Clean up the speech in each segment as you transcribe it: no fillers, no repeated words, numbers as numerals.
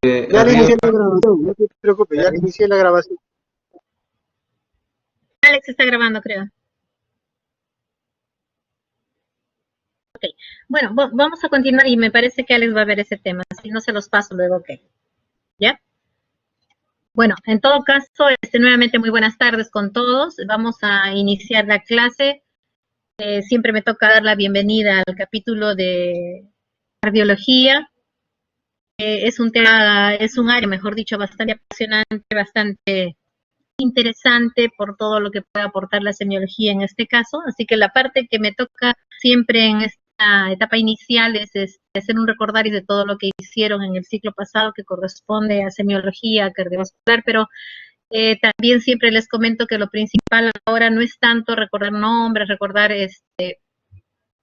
Ya le inicié la grabación, no te preocupes, ya le inicié la grabación. Alex está grabando, creo. Ok, bueno, vamos a continuar y me parece que Alex va a ver ese tema, si no se los paso luego, ok. ¿Ya? Bueno, en todo caso, nuevamente muy buenas tardes con todos. Vamos a iniciar la clase. Siempre me toca dar la bienvenida al capítulo de cardiología. Es un tema, es un área, mejor dicho, bastante apasionante, bastante interesante por todo lo que puede aportar la semiología en este caso. Así que la parte que me toca siempre en esta etapa inicial es hacer un recordario de todo lo que hicieron en el ciclo pasado que corresponde a semiología cardiovascular, pero también siempre les comento que lo principal ahora no es tanto recordar nombres, recordar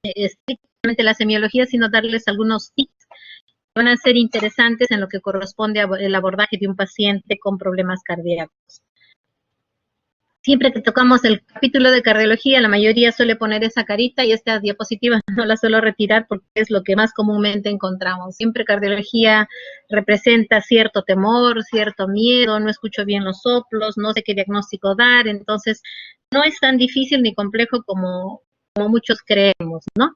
estrictamente la semiología, sino darles algunos tips que van a ser interesantes en lo que corresponde al abordaje de un paciente con problemas cardíacos. Siempre que tocamos el capítulo de cardiología, la mayoría suele poner esa carita y esta diapositiva no la suelo retirar porque es lo que más comúnmente encontramos. Siempre cardiología representa cierto temor, cierto miedo, no escucho bien los soplos, no sé qué diagnóstico dar, entonces no es tan difícil ni complejo como muchos creemos, ¿no?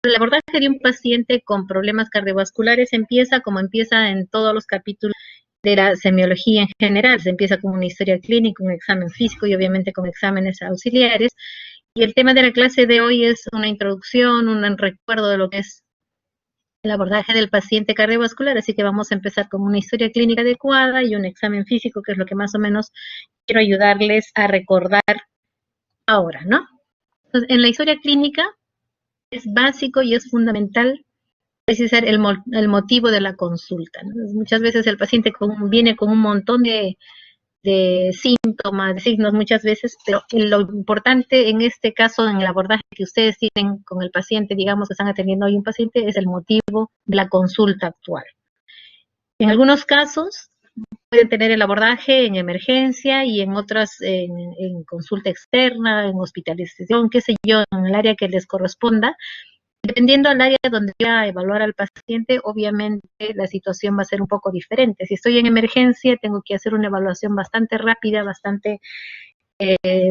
El abordaje de un paciente con problemas cardiovasculares empieza como empieza en todos los capítulos de la semiología en general. Se empieza con una historia clínica, un examen físico y obviamente con exámenes auxiliares. Y el tema de la clase de hoy es una introducción, un recuerdo de lo que es el abordaje del paciente cardiovascular, así que vamos a empezar con una historia clínica adecuada y un examen físico, que es lo que más o menos quiero ayudarles a recordar ahora, ¿no? Entonces, en la historia clínica es básico y es fundamental precisar el motivo de la consulta, ¿no? Muchas veces el paciente viene con un montón de síntomas, de signos muchas veces, pero lo importante en este caso, en el abordaje que ustedes tienen con el paciente, digamos que están atendiendo hoy un paciente, es el motivo de la consulta actual. En algunos casos pueden tener el abordaje en emergencia y en otras en consulta externa, en hospitalización, qué sé yo, en el área que les corresponda. Dependiendo del área donde voy a evaluar al paciente, obviamente la situación va a ser un poco diferente. Si estoy en emergencia, tengo que hacer una evaluación bastante rápida, bastante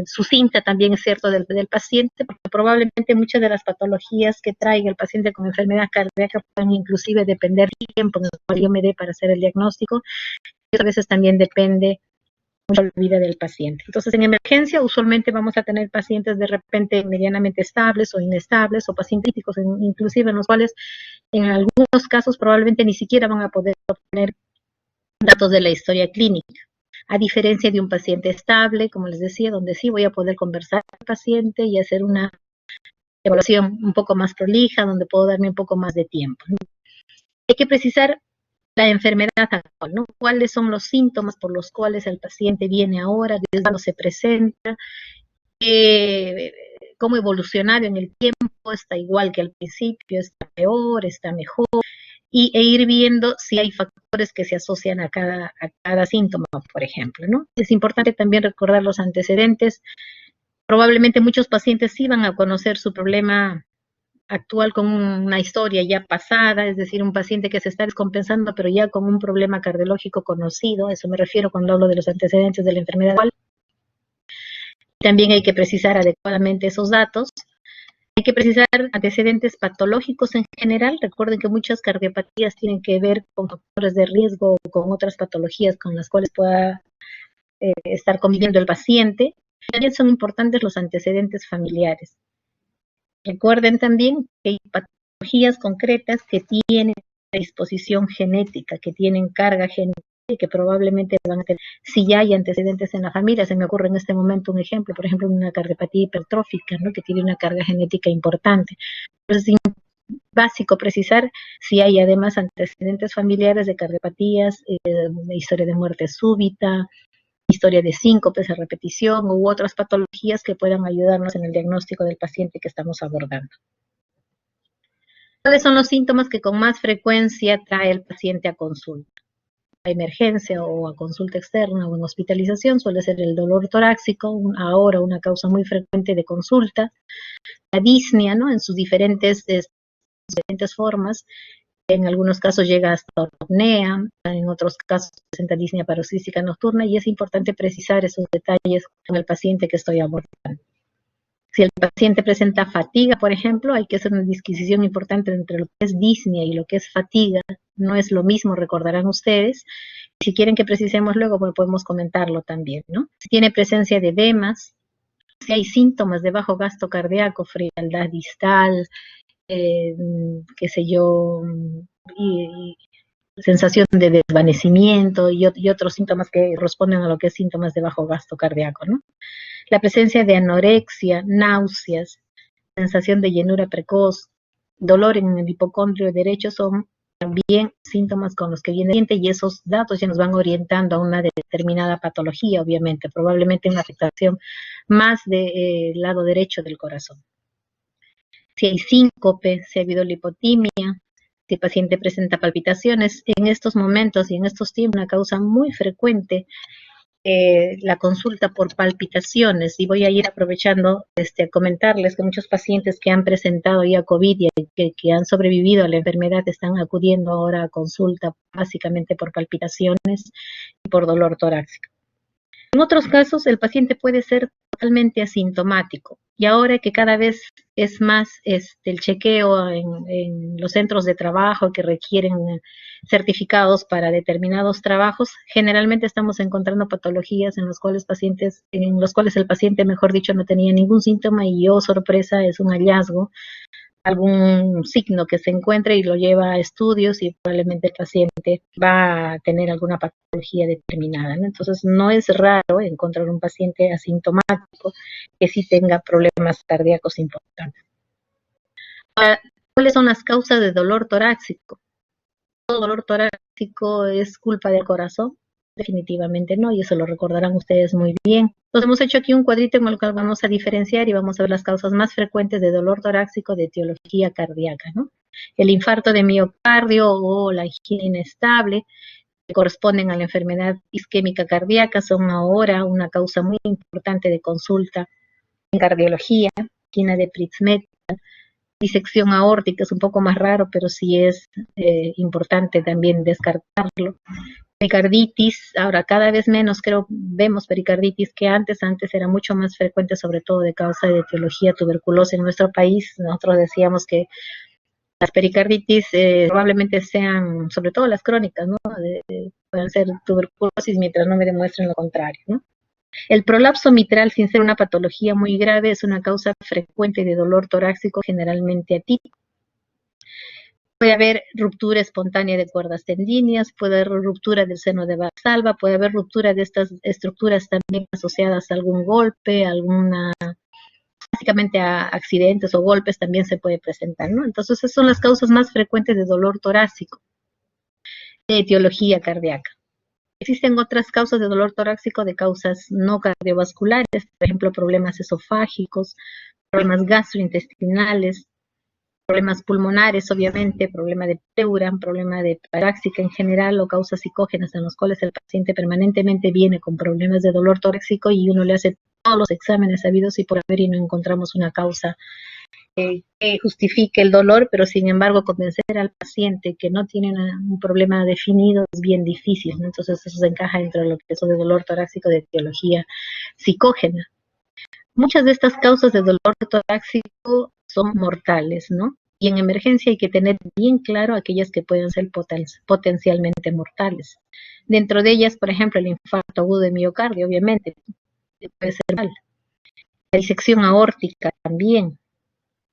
sucinta también, es cierto, del paciente, porque probablemente muchas de las patologías que traiga el paciente con enfermedad cardíaca pueden inclusive depender del tiempo en el cual yo me dé para hacer el diagnóstico, y a veces también depende mucho la vida del paciente. Entonces, en emergencia, usualmente vamos a tener pacientes de repente medianamente estables o inestables, o pacientes críticos, inclusive en los cuales, en algunos casos, probablemente ni siquiera van a poder obtener datos de la historia clínica. A diferencia de un paciente estable, como les decía, donde sí voy a poder conversar con el paciente y hacer una evaluación un poco más prolija, donde puedo darme un poco más de tiempo, ¿no? Hay que precisar la enfermedad actual, ¿no? ¿Cuáles son los síntomas por los cuales el paciente viene ahora, desde cuándo se presenta, cómo evolucionar en el tiempo, está igual que al principio, está peor, está mejor, e ir viendo si hay factores que se asocian a cada síntoma, por ejemplo, ¿no? Es importante también recordar los antecedentes. Probablemente muchos pacientes sí van a conocer su problema actual con una historia ya pasada, es decir, un paciente que se está descompensando, pero ya con un problema cardiológico conocido, a eso me refiero cuando hablo de los antecedentes de la enfermedad actual. También hay que precisar adecuadamente esos datos. Hay que precisar antecedentes patológicos en general. Recuerden que muchas cardiopatías tienen que ver con factores de riesgo o con otras patologías con las cuales pueda estar conviviendo el paciente. También son importantes los antecedentes familiares. Recuerden también que hay patologías concretas que tienen disposición genética, que tienen carga genética y que probablemente van a tener, si ya hay antecedentes en la familia. Se me ocurre en este momento un ejemplo, por ejemplo, una cardiopatía hipertrófica, ¿no?, que tiene una carga genética importante. Entonces, es básico precisar si hay además antecedentes familiares de cardiopatías, historia de muerte súbita, historia de síncopes a repetición u otras patologías que puedan ayudarnos en el diagnóstico del paciente que estamos abordando. ¿Cuáles son los síntomas que con más frecuencia trae el paciente a consulta? A emergencia o a consulta externa o en hospitalización suele ser el dolor torácico, ahora una causa muy frecuente de consulta, la disnea, ¿no?, en sus diferentes formas, en algunos casos llega hasta ortopnea, en otros casos presenta disnea paroxística nocturna, y es importante precisar esos detalles con el paciente que estoy abordando. Si el paciente presenta fatiga, por ejemplo, hay que hacer una disquisición importante entre lo que es disnea y lo que es fatiga. No es lo mismo, recordarán ustedes. Si quieren que precisemos luego, pues podemos comentarlo también, ¿no? Si tiene presencia de edemas, si hay síntomas de bajo gasto cardíaco, frialdad distal, qué sé yo, y sensación de desvanecimiento y otros síntomas que responden a lo que es síntomas de bajo gasto cardíaco, ¿no? La presencia de anorexia, náuseas, sensación de llenura precoz, dolor en el hipocondrio derecho son también síntomas con los que viene el paciente, y esos datos ya nos van orientando a una determinada patología, obviamente, probablemente una afectación más del lado derecho del corazón. Si hay síncope, si ha habido lipotimia, si el paciente presenta palpitaciones, en estos momentos y en estos tiempos una causa muy frecuente la consulta por palpitaciones, y voy a ir aprovechando a comentarles que muchos pacientes que han presentado ya COVID y que han sobrevivido a la enfermedad están acudiendo ahora a consulta básicamente por palpitaciones y por dolor torácico. En otros casos el paciente puede ser totalmente asintomático, y ahora que cada vez es más el chequeo en los centros de trabajo que requieren certificados para determinados trabajos, generalmente estamos encontrando patologías en los cuales el paciente, mejor dicho, no tenía ningún síntoma, y oh sorpresa, es un hallazgo, algún signo que se encuentre y lo lleva a estudios, y probablemente el paciente va a tener alguna patología determinada, ¿no? Entonces no es raro encontrar un paciente asintomático que sí tenga problemas cardíacos importantes. Ahora, ¿cuáles son las causas de dolor torácico? ¿Todo dolor torácico es culpa del corazón? Definitivamente no, y eso lo recordarán ustedes muy bien. Entonces hemos hecho aquí un cuadrito en el cual vamos a diferenciar y vamos a ver las causas más frecuentes de dolor torácico de etiología cardíaca, ¿no? El infarto de miocardio o la angina inestable, que corresponden a la enfermedad isquémica cardíaca, son ahora una causa muy importante de consulta en cardiología. Angina de Prinzmetal, disección aórtica, es un poco más raro, pero sí es importante también descartarlo. Pericarditis, ahora cada vez menos vemos pericarditis que antes era mucho más frecuente, sobre todo de causa de etiología tuberculosa en nuestro país. Nosotros decíamos que las pericarditis probablemente sean, sobre todo las crónicas, ¿no? Pueden ser tuberculosis mientras no me demuestren lo contrario, ¿no? El prolapso mitral, sin ser una patología muy grave, es una causa frecuente de dolor torácico, generalmente atípico. Puede haber ruptura espontánea de cuerdas tendíneas, puede haber ruptura del seno de Valsalva, puede haber ruptura de estas estructuras también asociadas a algún golpe, básicamente a accidentes o golpes también se puede presentar, ¿no? Entonces esas son las causas más frecuentes de dolor torácico, de etiología cardíaca. Existen otras causas de dolor torácico de causas no cardiovasculares, por ejemplo, problemas esofágicos, problemas gastrointestinales, problemas pulmonares, obviamente, problema de pleura, problema de paráxica en general, o causas psicógenas en los cuales el paciente permanentemente viene con problemas de dolor torácico y uno le hace todos los exámenes habidos y por haber y no encontramos una causa que justifique el dolor, pero sin embargo convencer al paciente que no tiene un problema definido es bien difícil, ¿no? Entonces eso se encaja dentro de lo que es de dolor torácico de etiología psicógena. Muchas de estas causas de dolor torácico son mortales, ¿no? Y en emergencia hay que tener bien claro aquellas que pueden ser potencialmente mortales. Dentro de ellas, por ejemplo, el infarto agudo de miocardio, obviamente, puede ser mal. La disección aórtica también.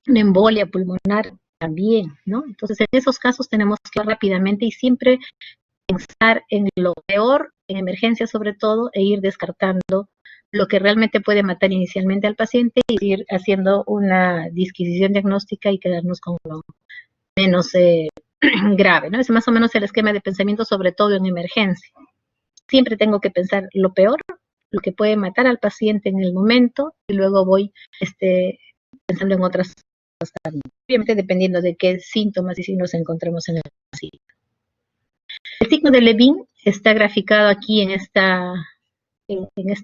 Una embolia pulmonar también, ¿no? Entonces, en esos casos tenemos que rápidamente y siempre pensar en lo peor, en emergencia sobre todo, e ir descartando lo que realmente puede matar inicialmente al paciente y ir haciendo una disquisición diagnóstica y quedarnos con lo menos grave, ¿no? Es más o menos el esquema de pensamiento, sobre todo en emergencia. Siempre tengo que pensar lo peor, lo que puede matar al paciente en el momento, y luego voy pensando en otras cosas también. Obviamente dependiendo de qué síntomas y signos encontremos en el paciente. El signo de Levin está graficado aquí en esta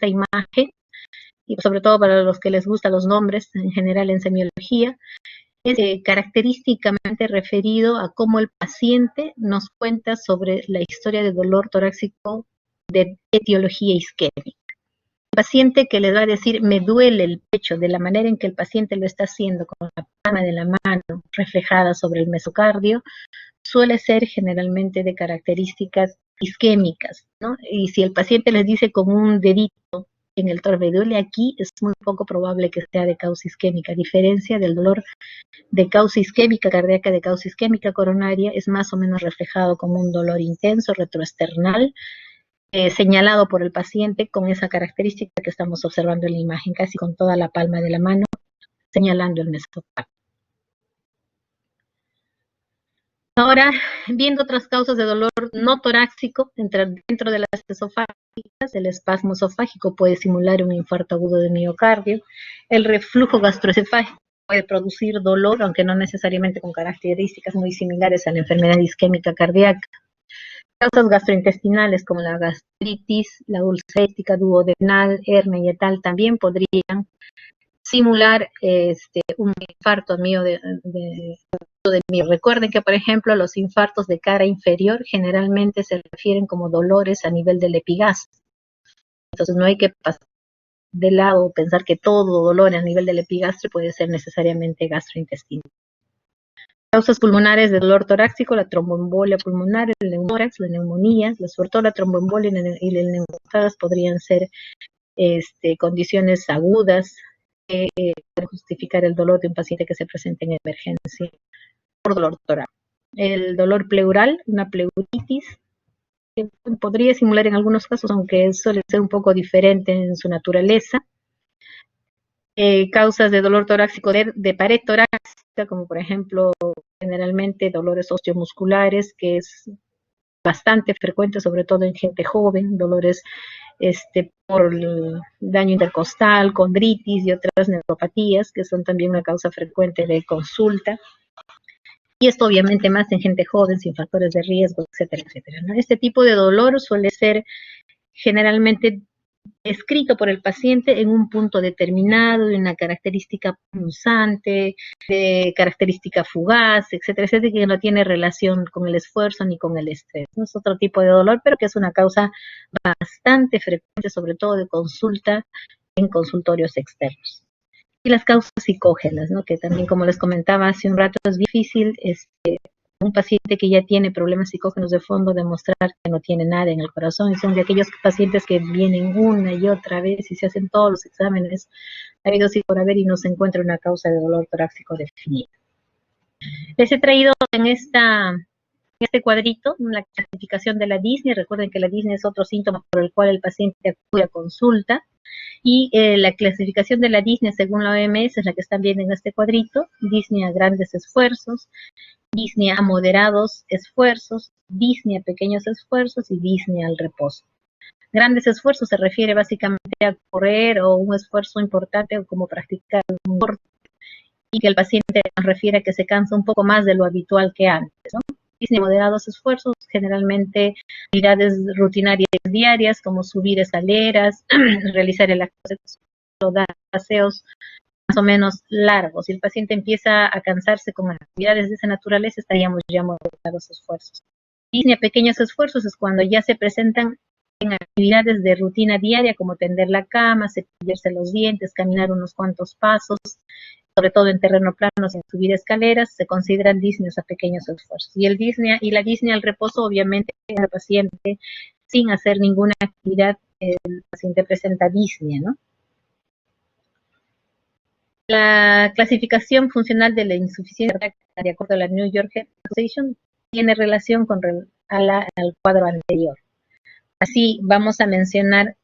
imagen, y sobre todo para los que les gustan los nombres en general en semiología. es característicamente referido a cómo el paciente nos cuenta sobre la historia de dolor torácico de etiología isquémica. El paciente que le va a decir me duele el pecho de la manera en que el paciente lo está haciendo con la palma de la mano reflejada sobre el mesocardio, suele ser generalmente de características isquémicas, ¿no? Y si el paciente les dice con un dedito en el tórax, me duele aquí, es muy poco probable que sea de causa isquémica, a diferencia del dolor de causa isquémica cardíaca, de causa isquémica coronaria, es más o menos reflejado como un dolor intenso, retroesternal, señalado por el paciente con esa característica que estamos observando en la imagen, casi con toda la palma de la mano, señalando el mesocardio. Ahora, viendo otras causas de dolor no torácico, dentro de las esofágicas, el espasmo esofágico puede simular un infarto agudo de miocardio, el reflujo gastroesofágico puede producir dolor, aunque no necesariamente con características muy similares a la enfermedad isquémica cardíaca. Causas gastrointestinales como la gastritis, la ulcerítica, duodenal, hernia y tal también podrían simular un infarto mío de mío. Recuerden que, por ejemplo, los infartos de cara inferior generalmente se refieren como dolores a nivel del epigastrio. Entonces no hay que pasar de lado o pensar que todo dolor a nivel del epigastrio puede ser necesariamente gastrointestinal. Causas pulmonares de dolor torácico, la tromboembolia pulmonar, el neumotórax, la neumonía, sobre todo la tromboembolia y el neumotórax podrían ser condiciones agudas que pueden justificar el dolor de un paciente que se presente en emergencia por dolor torácico. El dolor pleural, una pleuritis, que podría simular en algunos casos, aunque suele ser un poco diferente en su naturaleza. Causas de dolor torácico de pared torácica, como por ejemplo, generalmente dolores osteomusculares, que es bastante frecuente, sobre todo en gente joven, dolores por el daño intercostal, condritis y otras neuropatías, que son también una causa frecuente de consulta. Y esto obviamente más en gente joven, sin factores de riesgo, etcétera, etcétera, ¿no? Este tipo de dolor suele ser generalmente escrito por el paciente en un punto determinado, de una característica punzante, de característica fugaz, etcétera, etcétera, que no tiene relación con el esfuerzo ni con el estrés, ¿no? Es otro tipo de dolor, pero que es una causa bastante frecuente, sobre todo de consulta en consultorios externos. Y las causas psicógenas, ¿no? Que también, como les comentaba hace un rato, es difícil un paciente que ya tiene problemas psicógenos de fondo demostrar que no tiene nada en el corazón, y son de aquellos pacientes que vienen una y otra vez y se hacen todos los exámenes habidos y por haber y no se encuentra una causa de dolor torácico definida. Les he traído en este cuadrito la clasificación de la disnea. Recuerden que la disnea es otro síntoma por el cual el paciente acude a consulta. Y la clasificación de la disnea según la OMS es la que están viendo en este cuadrito: disnea a grandes esfuerzos, disnea a moderados esfuerzos, disnea a pequeños esfuerzos y disnea al reposo. Grandes esfuerzos se refiere básicamente a correr o un esfuerzo importante o como practicar un deporte, y que el paciente nos refiere a que se cansa un poco más de lo habitual que antes, ¿no? Disnea a moderados esfuerzos, generalmente actividades rutinarias diarias como subir escaleras, realizar el acto o dar paseos más o menos largos. Si el paciente empieza a cansarse con actividades de esa naturaleza, estaríamos ya moderados esfuerzos. Disnea a pequeños esfuerzos es cuando ya se presentan en actividades de rutina diaria como tender la cama, cepillarse los dientes, caminar unos cuantos pasos, sobre todo en terreno plano, sin subir escaleras, se consideran disneas a pequeños esfuerzos. Y la disnea al reposo, obviamente, el paciente sin hacer ninguna actividad, el paciente presenta disnea, ¿no? La clasificación funcional de la insuficiencia cardíaca, de acuerdo a la New York Heart Association, tiene relación al cuadro anterior. Así vamos a mencionar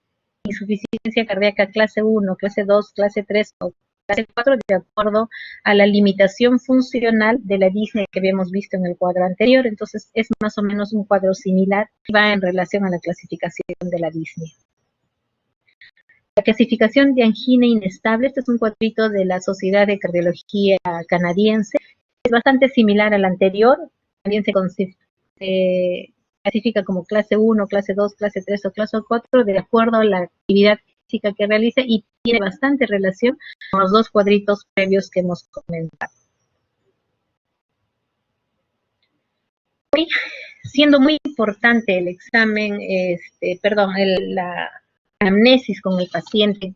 insuficiencia cardíaca clase 1, clase 2, clase 3 o clase 4 de acuerdo a la limitación funcional de la disnea que habíamos visto en el cuadro anterior. Entonces es más o menos un cuadro similar y va en relación a la clasificación de la disnea. La clasificación de angina inestable, este es un cuadrito de la Sociedad de Cardiología Canadiense, es bastante similar al anterior, también se clasifica como clase 1, clase 2, clase 3 o clase 4 de acuerdo a la actividad física que realice, y tiene bastante relación con los dos cuadritos previos que hemos comentado. Siendo muy importante el examen, la anamnesis con el paciente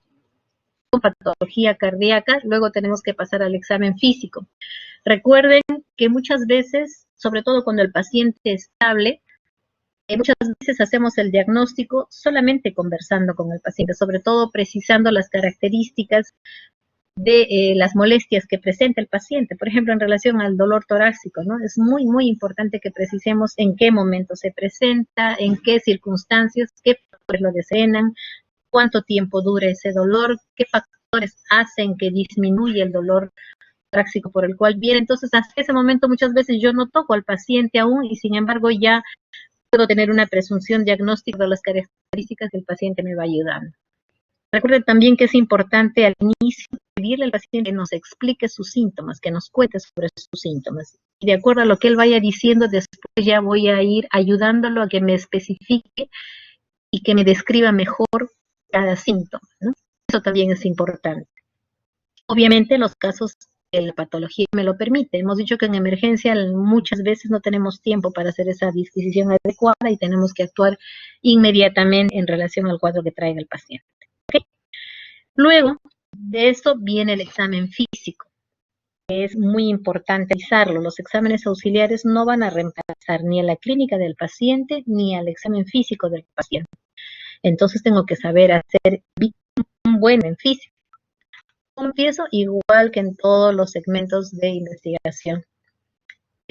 con patología cardíaca, luego tenemos que pasar al examen físico. Recuerden que muchas veces, sobre todo cuando el paciente es estable, muchas veces hacemos el diagnóstico solamente conversando con el paciente, sobre todo precisando las características de las molestias que presenta el paciente, por ejemplo, en relación al dolor torácico, ¿no? Es muy, muy importante que precisemos en qué momento se presenta, en qué circunstancias, qué factores lo desencadenan, cuánto tiempo dura ese dolor, qué factores hacen que disminuya el dolor torácico por el cual viene. Entonces, hasta ese momento muchas veces yo no toco al paciente aún y sin embargo ya puedo tener una presunción diagnóstica de las características que el paciente me va ayudando. Recuerden también que es importante al inicio pedirle al paciente que nos explique sus síntomas, que nos cuente sobre sus síntomas. Y de acuerdo a lo que él vaya diciendo, después ya voy a ir ayudándolo a que me especifique y que me describa mejor cada síntoma, ¿no? Eso también es importante. Obviamente los casos de la patología me lo permite. Hemos dicho que en emergencia muchas veces no tenemos tiempo para hacer esa disquisición adecuada y tenemos que actuar inmediatamente en relación al cuadro que traiga el paciente. ¿Okay? Luego de eso viene el examen físico, que es muy importante realizarlo. Los exámenes auxiliares no van a reemplazar ni a la clínica del paciente ni al examen físico del paciente. Entonces tengo que saber hacer un buen examen físico. Empiezo igual que en todos los segmentos de investigación.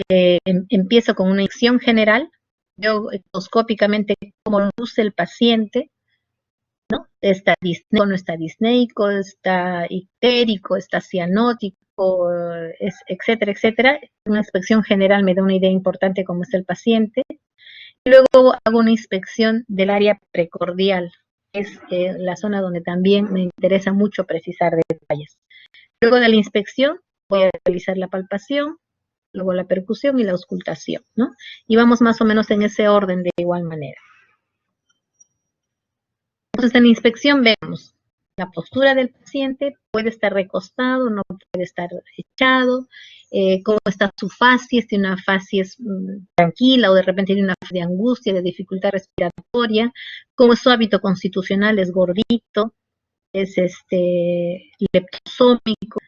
Empiezo con una inyección general, veo endoscópicamente cómo luce el paciente, ¿no? Está disneico, no está disneico, está ictérico, está cianótico, etcétera, etcétera. Una inspección general me da una idea importante de cómo está el paciente. Y luego hago una inspección del área precordial, que es la zona donde también me interesa mucho precisar detalles. Luego de la inspección voy a realizar la palpación, luego la percusión y la auscultación, ¿no? Y vamos más o menos en ese orden de igual manera. Entonces, en la inspección vemos la postura del paciente, puede estar recostado, no puede estar echado, cómo está su facies, tiene una facies tranquila o de repente tiene una facies de angustia, de dificultad respiratoria, cómo es su hábito constitucional, es gordito, es leptosómico,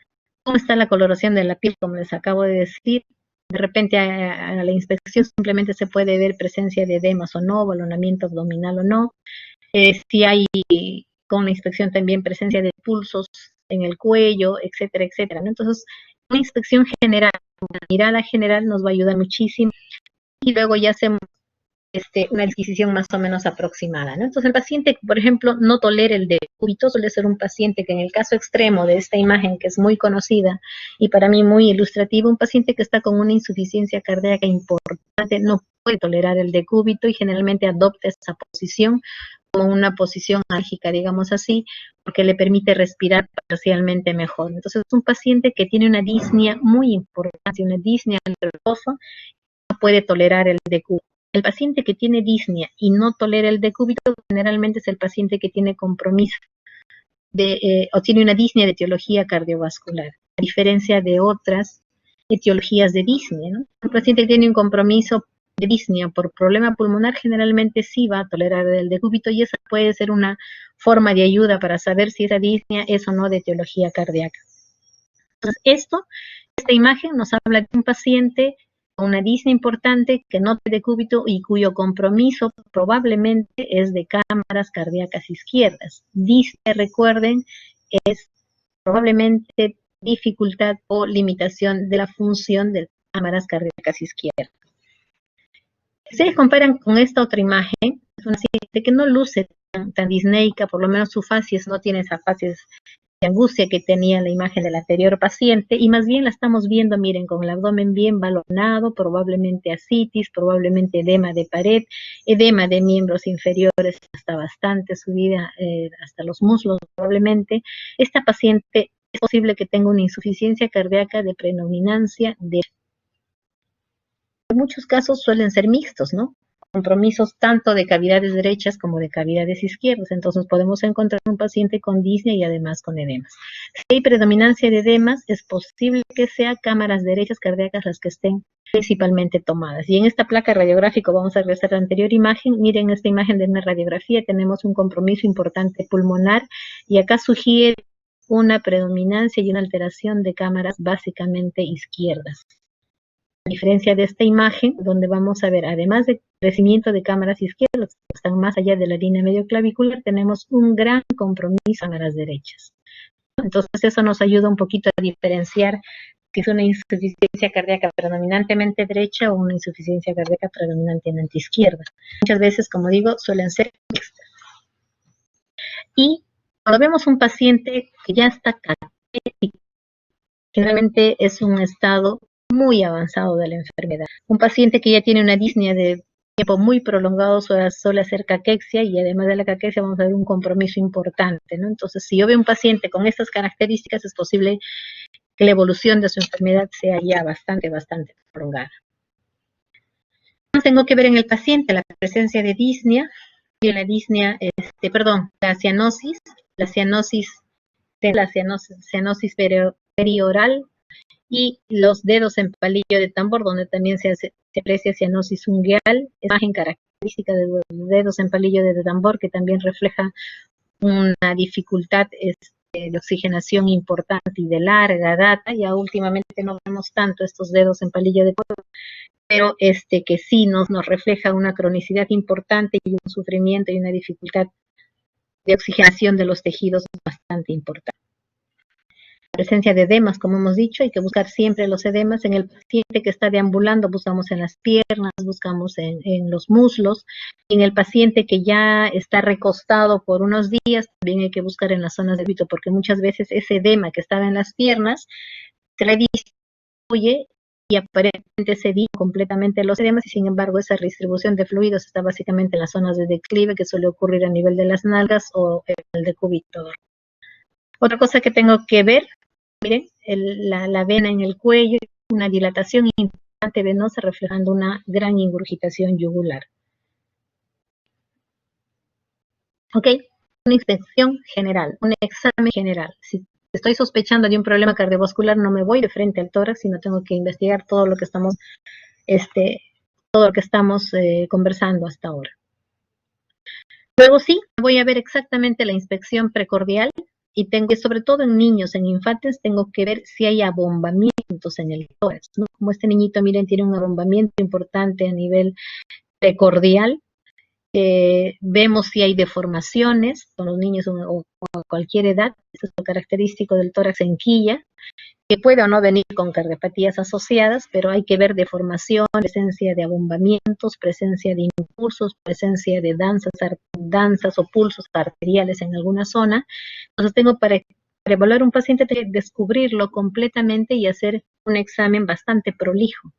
cómo está la coloración de la piel, como les acabo de decir. De repente a la inspección simplemente se puede ver presencia de edemas o no, balonamiento abdominal o no. Si hay con la inspección también presencia de pulsos en el cuello, etcétera, etcétera, ¿no? Entonces, una inspección general, una mirada general nos va a ayudar muchísimo y luego ya hacemos una adquisición más o menos aproximada, ¿no? Entonces, el paciente, por ejemplo, no tolera el decúbito, suele ser un paciente que en el caso extremo de esta imagen, que es muy conocida y para mí muy ilustrativa, un paciente que está con una insuficiencia cardíaca importante no puede tolerar el decúbito y generalmente adopta esa posición como una posición álgica, digamos así, porque le permite respirar parcialmente mejor. Entonces, es un paciente que tiene una disnea muy importante, una disnea del reposo, no puede tolerar el decúbito. El paciente que tiene disnea y no tolera el decúbito generalmente es el paciente que tiene compromiso o tiene una disnea de etiología cardiovascular, a diferencia de otras etiologías de disnea, ¿no? Un paciente que tiene un compromiso de disnea por problema pulmonar generalmente sí va a tolerar el decúbito y esa puede ser una forma de ayuda para saber si esa disnea es o no de etiología cardíaca. Entonces, esta imagen nos habla de un paciente con una disnea importante que no tiene decúbito y cuyo compromiso probablemente es de cámaras cardíacas izquierdas. Disnea, recuerden, es probablemente dificultad o limitación de la función de cámaras cardíacas izquierdas. Si se comparan con esta otra imagen, es una paciente que no luce tan disneica, por lo menos su facies no tiene esa facies de angustia que tenía la imagen del anterior paciente, y más bien la estamos viendo, miren, con el abdomen bien balonado, probablemente ascitis, probablemente edema de pared, edema de miembros inferiores hasta bastante subida, hasta los muslos probablemente. Esta paciente es posible que tenga una insuficiencia cardíaca de predominancia de... En muchos casos suelen ser mixtos, ¿no? compromisos tanto de cavidades derechas como de cavidades izquierdas. Entonces podemos encontrar un paciente con disnea y además con edemas. Si hay predominancia de edemas, es posible que sea cámaras derechas cardíacas las que estén principalmente tomadas. Y en esta placa radiográfica, vamos a regresar a la anterior imagen, miren esta imagen de una radiografía, tenemos un compromiso importante pulmonar y acá sugiere una predominancia y una alteración de cámaras básicamente izquierdas. A diferencia de esta imagen, donde vamos a ver, además de crecimiento de cámaras izquierdas, que están más allá de la línea medio clavicular, tenemos un gran compromiso de cámaras derechas. Entonces eso nos ayuda un poquito a diferenciar si es una insuficiencia cardíaca predominantemente derecha o una insuficiencia cardíaca predominantemente izquierda. Muchas veces, como digo, suelen ser mixtas. Y cuando vemos un paciente que ya está catético, generalmente es un estado muy avanzado de la enfermedad. Un paciente que ya tiene una disnea de tiempo muy prolongado suele hacer caquexia y además de la caquexia vamos a ver un compromiso importante, ¿no? Entonces, si yo veo un paciente con estas características, es posible que la evolución de su enfermedad sea ya bastante prolongada. Tengo que ver en el paciente la presencia de disnea y la disnea, la cianosis perioral y los dedos en palillo de tambor, donde también se aprecia cianosis ungueal, imagen característica de los dedos en palillo de tambor que también refleja una dificultad de oxigenación importante y de larga data. Ya últimamente no vemos tanto estos dedos en palillo de tambor, pero que sí nos refleja una cronicidad importante y un sufrimiento y una dificultad de oxigenación de los tejidos bastante importante. Presencia de edemas, como hemos dicho, hay que buscar siempre los edemas. En el paciente que está deambulando, buscamos en las piernas, buscamos en los muslos. En el paciente que ya está recostado por unos días, también hay que buscar en las zonas de vito, porque muchas veces ese edema que estaba en las piernas se redistribuye y aparentemente se divide completamente los edemas, y sin embargo esa redistribución de fluidos está básicamente en las zonas de declive, que suele ocurrir a nivel de las nalgas o en el decúbito. Otra cosa que tengo que ver, miren, la vena en el cuello, una dilatación importante venosa reflejando una gran ingurgitación yugular. Ok, una inspección general, un examen general. Si estoy sospechando de un problema cardiovascular, no me voy de frente al tórax, sino tengo que investigar todo lo que estamos, conversando hasta ahora. Luego sí, voy a ver exactamente la inspección precordial. Y sobre todo en niños, en infantes, tengo que ver si hay abombamientos en el tórax, ¿no? Como este niñito, miren, tiene un abombamiento importante a nivel precordial. Vemos si hay deformaciones con los niños o a cualquier edad. Eso es lo característico del tórax en quilla, que puede o no venir con cardiopatías asociadas, pero hay que ver deformación, presencia de abombamientos, presencia de impulsos, presencia de danzas o pulsos arteriales en alguna zona. Entonces tengo para evaluar un paciente, tengo que descubrirlo completamente y hacer un examen bastante prolijo.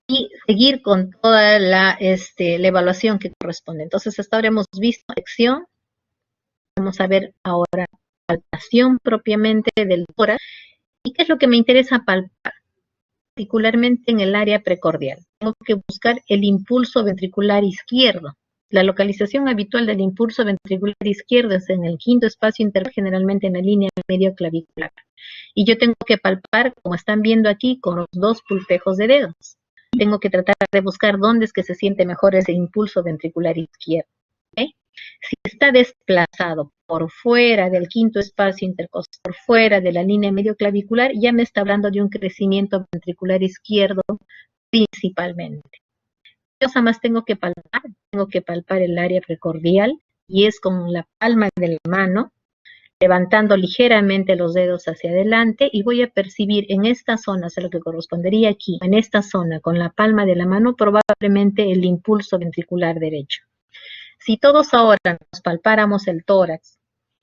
Y seguir con toda la evaluación que corresponde. Entonces hasta ahora hemos visto sección, vamos a ver ahora palpación propiamente del tórax. ¿Y qué es lo que me interesa palpar? Particularmente en el área precordial. Tengo que buscar el impulso ventricular izquierdo. La localización habitual del impulso ventricular izquierdo es en el quinto espacio interno, generalmente en la línea medio clavicular. Y yo tengo que palpar, como están viendo aquí, con los dos pulpejos de dedos. Tengo que tratar de buscar dónde es que se siente mejor ese impulso ventricular izquierdo. ¿Okay? Si está desplazado por fuera del quinto espacio intercostal, por fuera de la línea medio clavicular, ya me está hablando de un crecimiento ventricular izquierdo principalmente. ¿Qué cosa más tengo que palpar? Tengo que palpar el área precordial, y es con la palma de la mano, levantando ligeramente los dedos hacia adelante, y voy a percibir en esta zona, o sea, lo que correspondería aquí, en esta zona, con la palma de la mano, probablemente el impulso ventricular derecho. Si todos ahora nos palpáramos el tórax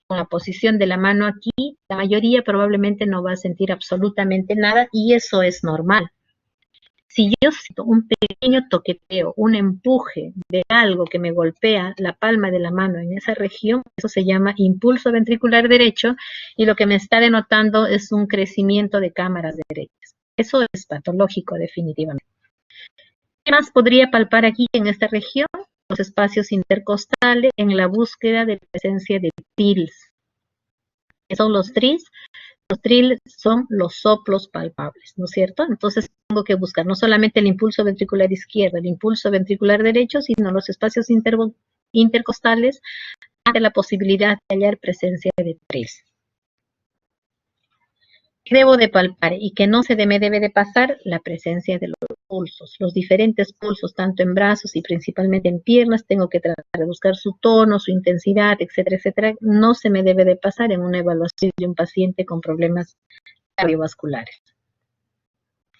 con la posición de la mano aquí, la mayoría probablemente no va a sentir absolutamente nada, y eso es normal. Si yo siento un pequeño toqueteo, un empuje de algo que me golpea la palma de la mano en esa región, eso se llama impulso ventricular derecho, y lo que me está denotando es un crecimiento de cámaras derechas. Eso es patológico definitivamente. ¿Qué más podría palpar aquí en esta región? Los espacios intercostales en la búsqueda de presencia de TRILs. ¿Qué son los TRILs? Los TRILs son los soplos palpables, ¿no es cierto? Entonces tengo que buscar no solamente el impulso ventricular izquierdo, el impulso ventricular derecho, sino los espacios intercostales ante la posibilidad de hallar presencia de TRILs. ¿Qué debo de palpar? Y que no se me debe de pasar la presencia de los pulsos, los diferentes pulsos, tanto en brazos y principalmente en piernas. Tengo que tratar de buscar su tono, su intensidad, etcétera, etcétera. No se me debe de pasar en una evaluación de un paciente con problemas cardiovasculares.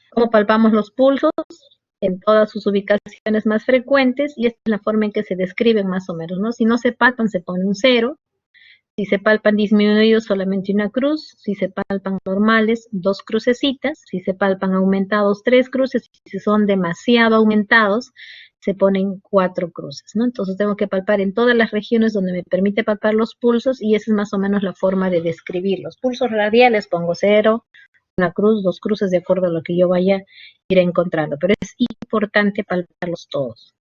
¿Cómo palpamos los pulsos? En todas sus ubicaciones más frecuentes, y esta es la forma en que se describen más o menos, ¿no? Si no se palpan, se pone un 0. Si se palpan disminuidos, solamente una cruz. Si se palpan normales, 2 crucecitas. Si se palpan aumentados, 3 cruces. Si son demasiado aumentados, se ponen 4 cruces, ¿no? Entonces tengo que palpar en todas las regiones donde me permite palpar los pulsos, y esa es más o menos la forma de describir. Los pulsos radiales pongo 0, una cruz, 2 cruces, de acuerdo a lo que yo vaya a ir encontrando. Pero es importante palparlos todos.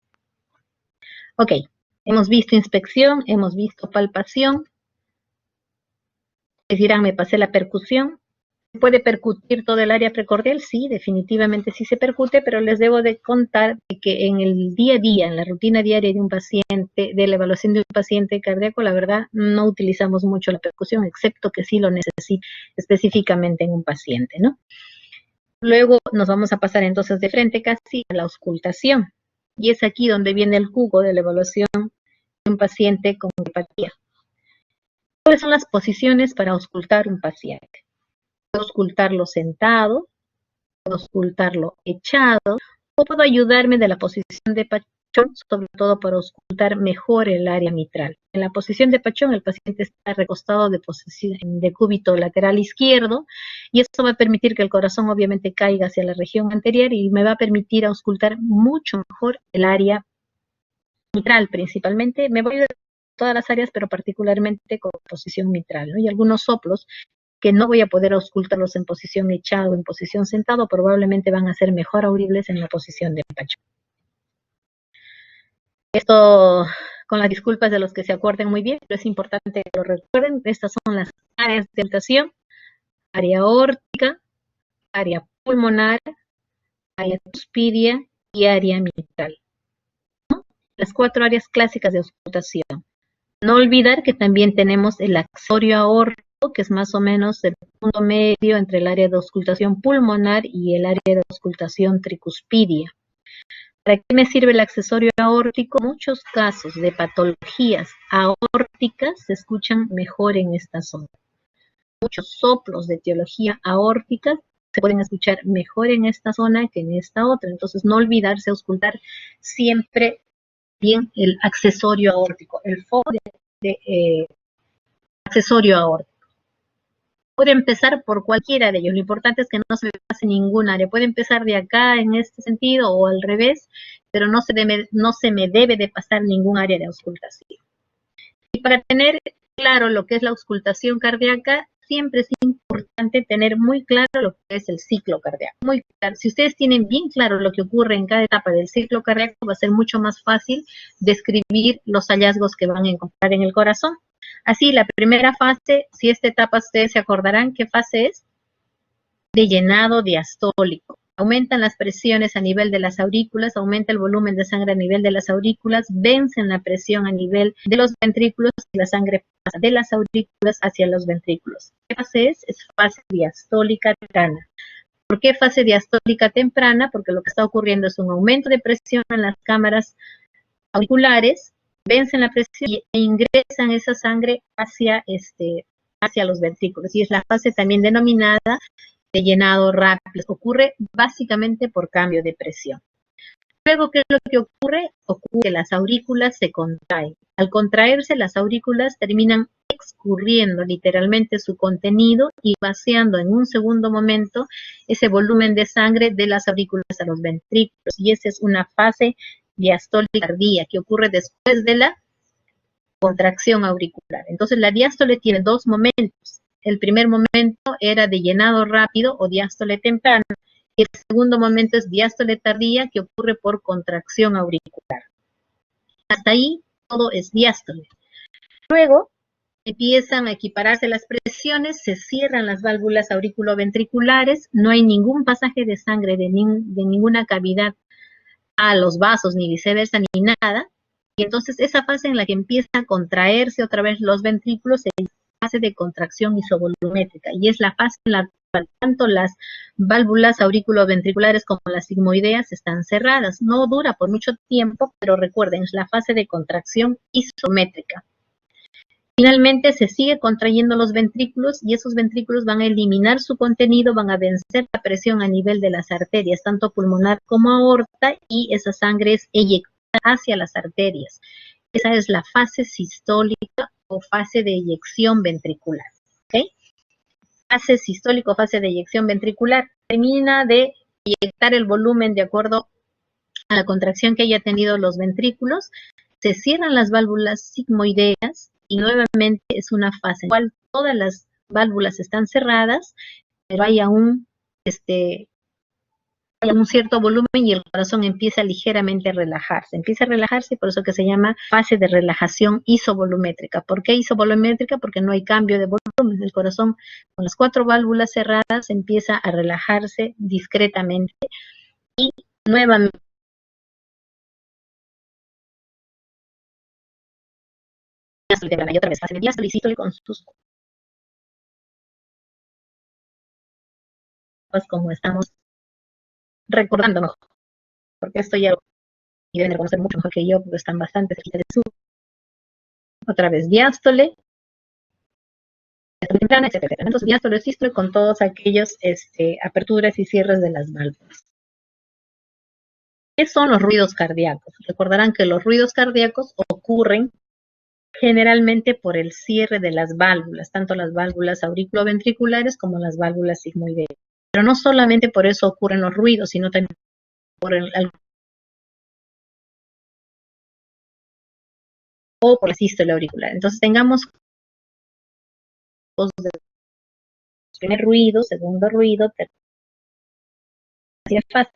Ok, hemos visto inspección, hemos visto palpación. Dirán, me pasé la percusión. ¿Se puede percutir todo el área precordial? Sí, definitivamente sí se percute, pero les debo de contar que en el día a día, en la rutina diaria de un paciente, de la evaluación de un paciente cardíaco, la verdad, no utilizamos mucho la percusión, excepto que sí lo necesite específicamente en un paciente, ¿no? Luego nos vamos a pasar entonces de frente casi a la auscultación, y es aquí donde viene el jugo de la evaluación de un paciente con hepatía. ¿Cuáles son las posiciones para auscultar un paciente? Puedo auscultarlo sentado, puedo auscultarlo echado, o puedo ayudarme de la posición de pachón, sobre todo para auscultar mejor el área mitral. En la posición de pachón, el paciente está recostado de cúbito lateral izquierdo, y eso va a permitir que el corazón obviamente caiga hacia la región anterior y me va a permitir auscultar mucho mejor el área mitral principalmente. Me voy a todas las áreas, pero particularmente con posición mitral, ¿no? Y algunos soplos que no voy a poder auscultarlos en posición echado o en posición sentado, probablemente van a ser mejor audibles en la posición de pachón. Esto con las disculpas de los que se acuerden muy bien, pero es importante que lo recuerden. Estas son las áreas de dilatación: área aórtica, área pulmonar, área cuspidia y área mitral, ¿no? Las 4 áreas clásicas de auscultación. No olvidar que también tenemos el accesorio aórtico, que es más o menos el punto medio entre el área de auscultación pulmonar y el área de auscultación tricuspidia. ¿Para qué me sirve el accesorio aórtico? En muchos casos de patologías aórticas se escuchan mejor en esta zona. Muchos soplos de etiología aórtica se pueden escuchar mejor en esta zona que en esta otra. Entonces, no olvidarse auscultar siempre bien el accesorio aórtico, el foco de accesorio aórtico. Puede empezar por cualquiera de ellos, lo importante es que no se me pase ningún área. Puede empezar de acá en este sentido o al revés, pero no se me debe de pasar ningún área de auscultación. Y para tener claro lo que es la auscultación cardíaca, siempre es importante tener muy claro lo que es el ciclo cardíaco. Muy claro. Si ustedes tienen bien claro lo que ocurre en cada etapa del ciclo cardíaco, va a ser mucho más fácil describir los hallazgos que van a encontrar en el corazón. Así, la primera fase, si esta etapa ustedes se acordarán, ¿qué fase es? De llenado diastólico. Aumentan las presiones a nivel de las aurículas, aumenta el volumen de sangre a nivel de las aurículas, vencen la presión a nivel de los ventrículos y la sangre pasa de las aurículas hacia los ventrículos. ¿Qué fase es? Es fase diastólica temprana. ¿Por qué fase diastólica temprana? Porque lo que está ocurriendo es un aumento de presión en las cámaras auriculares, vencen la presión e ingresan esa sangre hacia los ventrículos. Y es la fase también denominada de llenado rápido. Ocurre básicamente por cambio de presión. Luego, ¿qué es lo que ocurre? Ocurre que las aurículas se contraen. Al contraerse, las aurículas terminan excurriendo literalmente su contenido y vaciando en un segundo momento ese volumen de sangre de las aurículas a los ventrículos. Y esa es una fase diastólica tardía que ocurre después de la contracción auricular. Entonces, la diástole tiene 2 momentos. El primer momento era de llenado rápido o diástole temprana, El segundo momento es diástole tardía, que ocurre por contracción auricular. Hasta ahí todo es diástole. Luego empiezan a equipararse las presiones, se cierran las válvulas auriculoventriculares, no hay ningún pasaje de sangre de ninguna cavidad a los vasos, ni viceversa, ni nada. Y entonces esa fase en la que empieza a contraerse otra vez los ventrículos es la fase de contracción isovolumétrica, y es la fase en la cual tanto las válvulas auriculoventriculares como las sigmoideas están cerradas. No dura por mucho tiempo, pero recuerden, es la fase de contracción isométrica. Finalmente se sigue contrayendo los ventrículos y esos ventrículos van a eliminar su contenido, van a vencer la presión a nivel de las arterias, tanto pulmonar como aorta, y esa sangre es eyectada hacia las arterias. Esa es la fase sistólica o fase de eyección ventricular. ¿Okay? Fase sistólica o fase de eyección ventricular. Termina de eyectar el volumen de acuerdo a la contracción que haya tenido los ventrículos, se cierran las válvulas sigmoideas y nuevamente es una fase en la cual todas las válvulas están cerradas, pero hay aún un cierto volumen y el corazón empieza ligeramente a relajarse. Empieza a relajarse, por eso que se llama fase de relajación isovolumétrica. ¿Por qué isovolumétrica? Porque no hay cambio de volumen. El corazón, con las 4 válvulas cerradas, empieza a relajarse discretamente y nuevamente y otra vez fase de diástole y sístole con sus cosas, como estamos recordando mejor, porque esto ya deben de conocer mucho mejor que yo, porque están bastante cerca de su. Otra vez diástole, temprana, etcétera. Entonces diástole, sístole con todos aquellos aperturas y cierres de las válvulas. ¿Qué son los ruidos cardíacos? Recordarán que los ruidos cardíacos ocurren generalmente por el cierre de las válvulas, tanto las válvulas auriculoventriculares como las válvulas sigmoideas. Pero no solamente por eso ocurren los ruidos, sino también por por la sístole auricular. Entonces tengamos primer ruido, segundo ruido, tercer fase.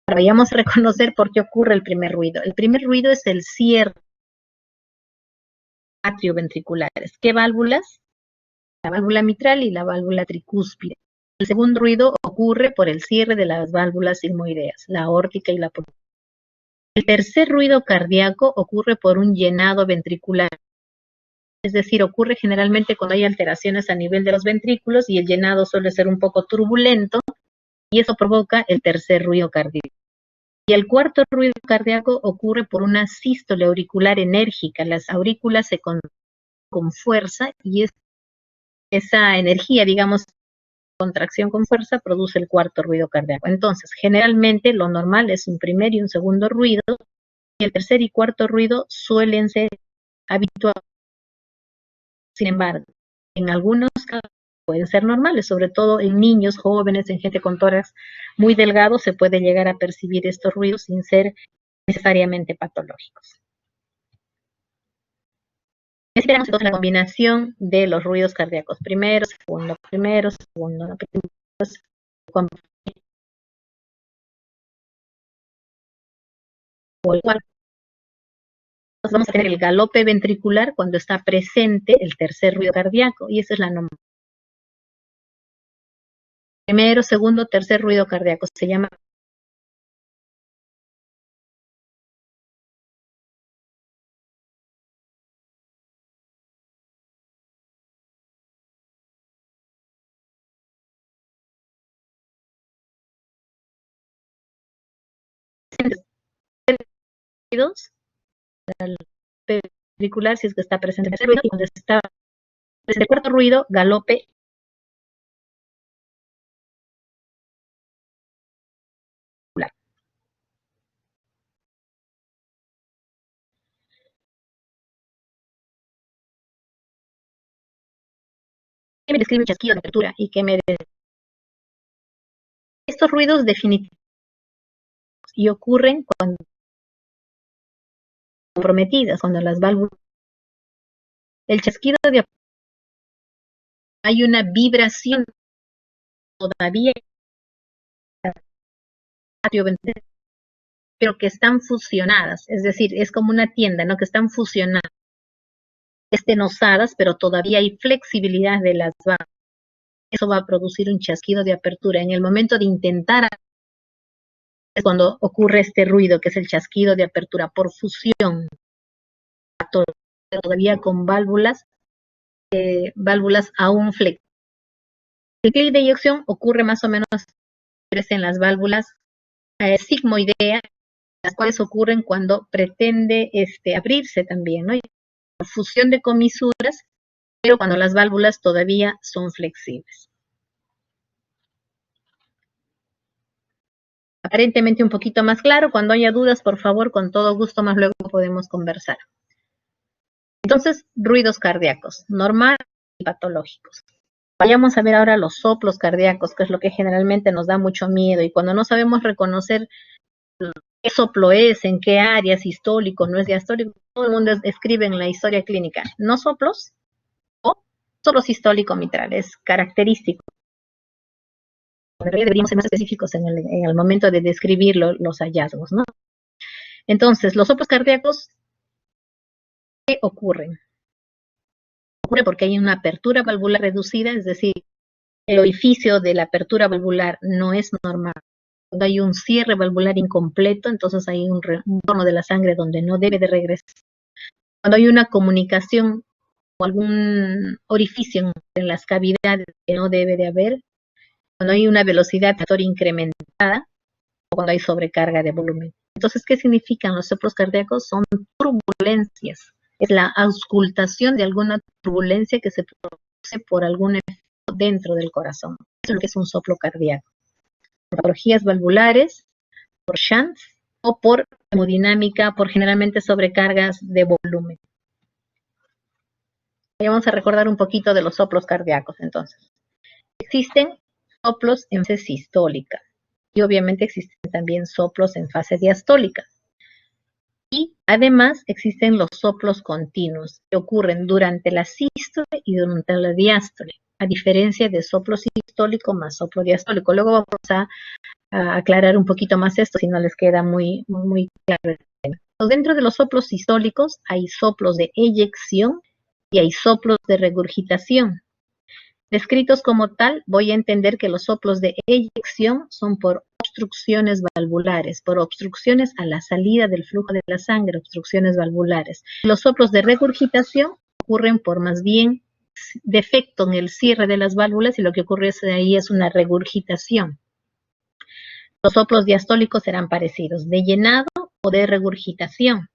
Vayamos a reconocer por qué ocurre el primer ruido. El primer ruido es el cierre atrioventriculares. ¿Qué válvulas? La válvula mitral y la válvula tricúspide. El segundo ruido ocurre por el cierre de las válvulas sigmoideas, la aórtica y la pulmonar. El tercer ruido cardíaco ocurre por un llenado ventricular, es decir, ocurre generalmente cuando hay alteraciones a nivel de los ventrículos y el llenado suele ser un poco turbulento, y eso provoca el tercer ruido cardíaco. Y el cuarto ruido cardíaco ocurre por una sístole auricular enérgica. Las aurículas se contraen con fuerza y esa energía, digamos, contracción con fuerza, produce el cuarto ruido cardíaco. Entonces, generalmente lo normal es un primer y un segundo ruido, y el tercer y cuarto ruido suelen ser habituales. Sin embargo, en algunos casos pueden ser normales, sobre todo en niños, jóvenes, en gente con tórax muy delgado, se puede llegar a percibir estos ruidos sin ser necesariamente patológicos. Necesitamos entonces la combinación de los ruidos cardíacos. Primero, segundo, no, o el cuarto. Vamos a tener el galope ventricular cuando está presente el tercer ruido cardíaco, y esa es la norma. Primero, segundo, tercer ruido cardíaco se llama ruidos ventricular si es que está presente el tercer ruido, y cuando está presente el cuarto ruido, galope ventricular. ¿Qué me describe un chasquido de apertura y qué me estos ruidos definitivos y ocurren cuando comprometidas, cuando las válvulas, el chasquido de hay una vibración todavía atrioventricular, pero que están fusionadas, es decir, es como una tienda, ¿no? Que están fusionadas, estenosadas, pero todavía hay flexibilidad de las válvulas. Eso va a producir un chasquido de apertura. En el momento de intentar, es cuando ocurre este ruido, que es el chasquido de apertura por fusión, todavía con válvulas aún flexibles. El clic de eyección ocurre más o menos en las válvulas sigmoideas, las cuales ocurren cuando pretende abrirse también, ¿no? Fusión de comisuras, pero cuando las válvulas todavía son flexibles. Aparentemente un poquito más claro. Cuando haya dudas, por favor, con todo gusto, más luego podemos conversar. Entonces, ruidos cardíacos, normal y patológicos. Vayamos a ver ahora los soplos cardíacos, que es lo que generalmente nos da mucho miedo. Y cuando no sabemos reconocer qué soplo es, en qué área, sistólico, no es diastólico, todo el mundo escribe en la historia clínica, no soplos o soplo sistólico mitral, es característico. Deberíamos ser más específicos en el momento de describir los hallazgos, ¿no? Entonces, los soplos cardíacos, ¿qué ocurren? Ocurre porque hay una apertura valvular reducida, es decir, el orificio de la apertura valvular no es normal. Cuando hay un cierre valvular incompleto, entonces hay un retorno de la sangre donde no debe de regresar. Cuando hay una comunicación o algún orificio en las cavidades que no debe de haber, cuando hay una velocidad incrementada o cuando hay sobrecarga de volumen. Entonces, ¿qué significan los soplos cardíacos? Son turbulencias. Es la auscultación de alguna turbulencia que se produce por algún efecto dentro del corazón. Eso es lo que es un soplo cardíaco. Por patologías valvulares, por shunts o por hemodinámica, por generalmente sobrecargas de volumen. Y vamos a recordar un poquito de los soplos cardíacos, entonces. Existen soplos en fase sistólica y obviamente existen también soplos en fase diastólica. Y además existen los soplos continuos que ocurren durante la sístole y durante la diástole, a diferencia de soplo sistólico más soplo diastólico. Luego vamos a aclarar un poquito más esto si no les queda muy claro el tema. Entonces, dentro de los soplos sistólicos hay soplos de eyección y hay soplos de regurgitación. Descritos como tal, voy a entender que los soplos de eyección son por obstrucciones valvulares, por obstrucciones a la salida del flujo de la sangre, obstrucciones valvulares. Los soplos de regurgitación ocurren por más bien defecto en el cierre de las válvulas y lo que ocurre ahí es una regurgitación. Los soplos diastólicos serán parecidos, de llenado o de regurgitación.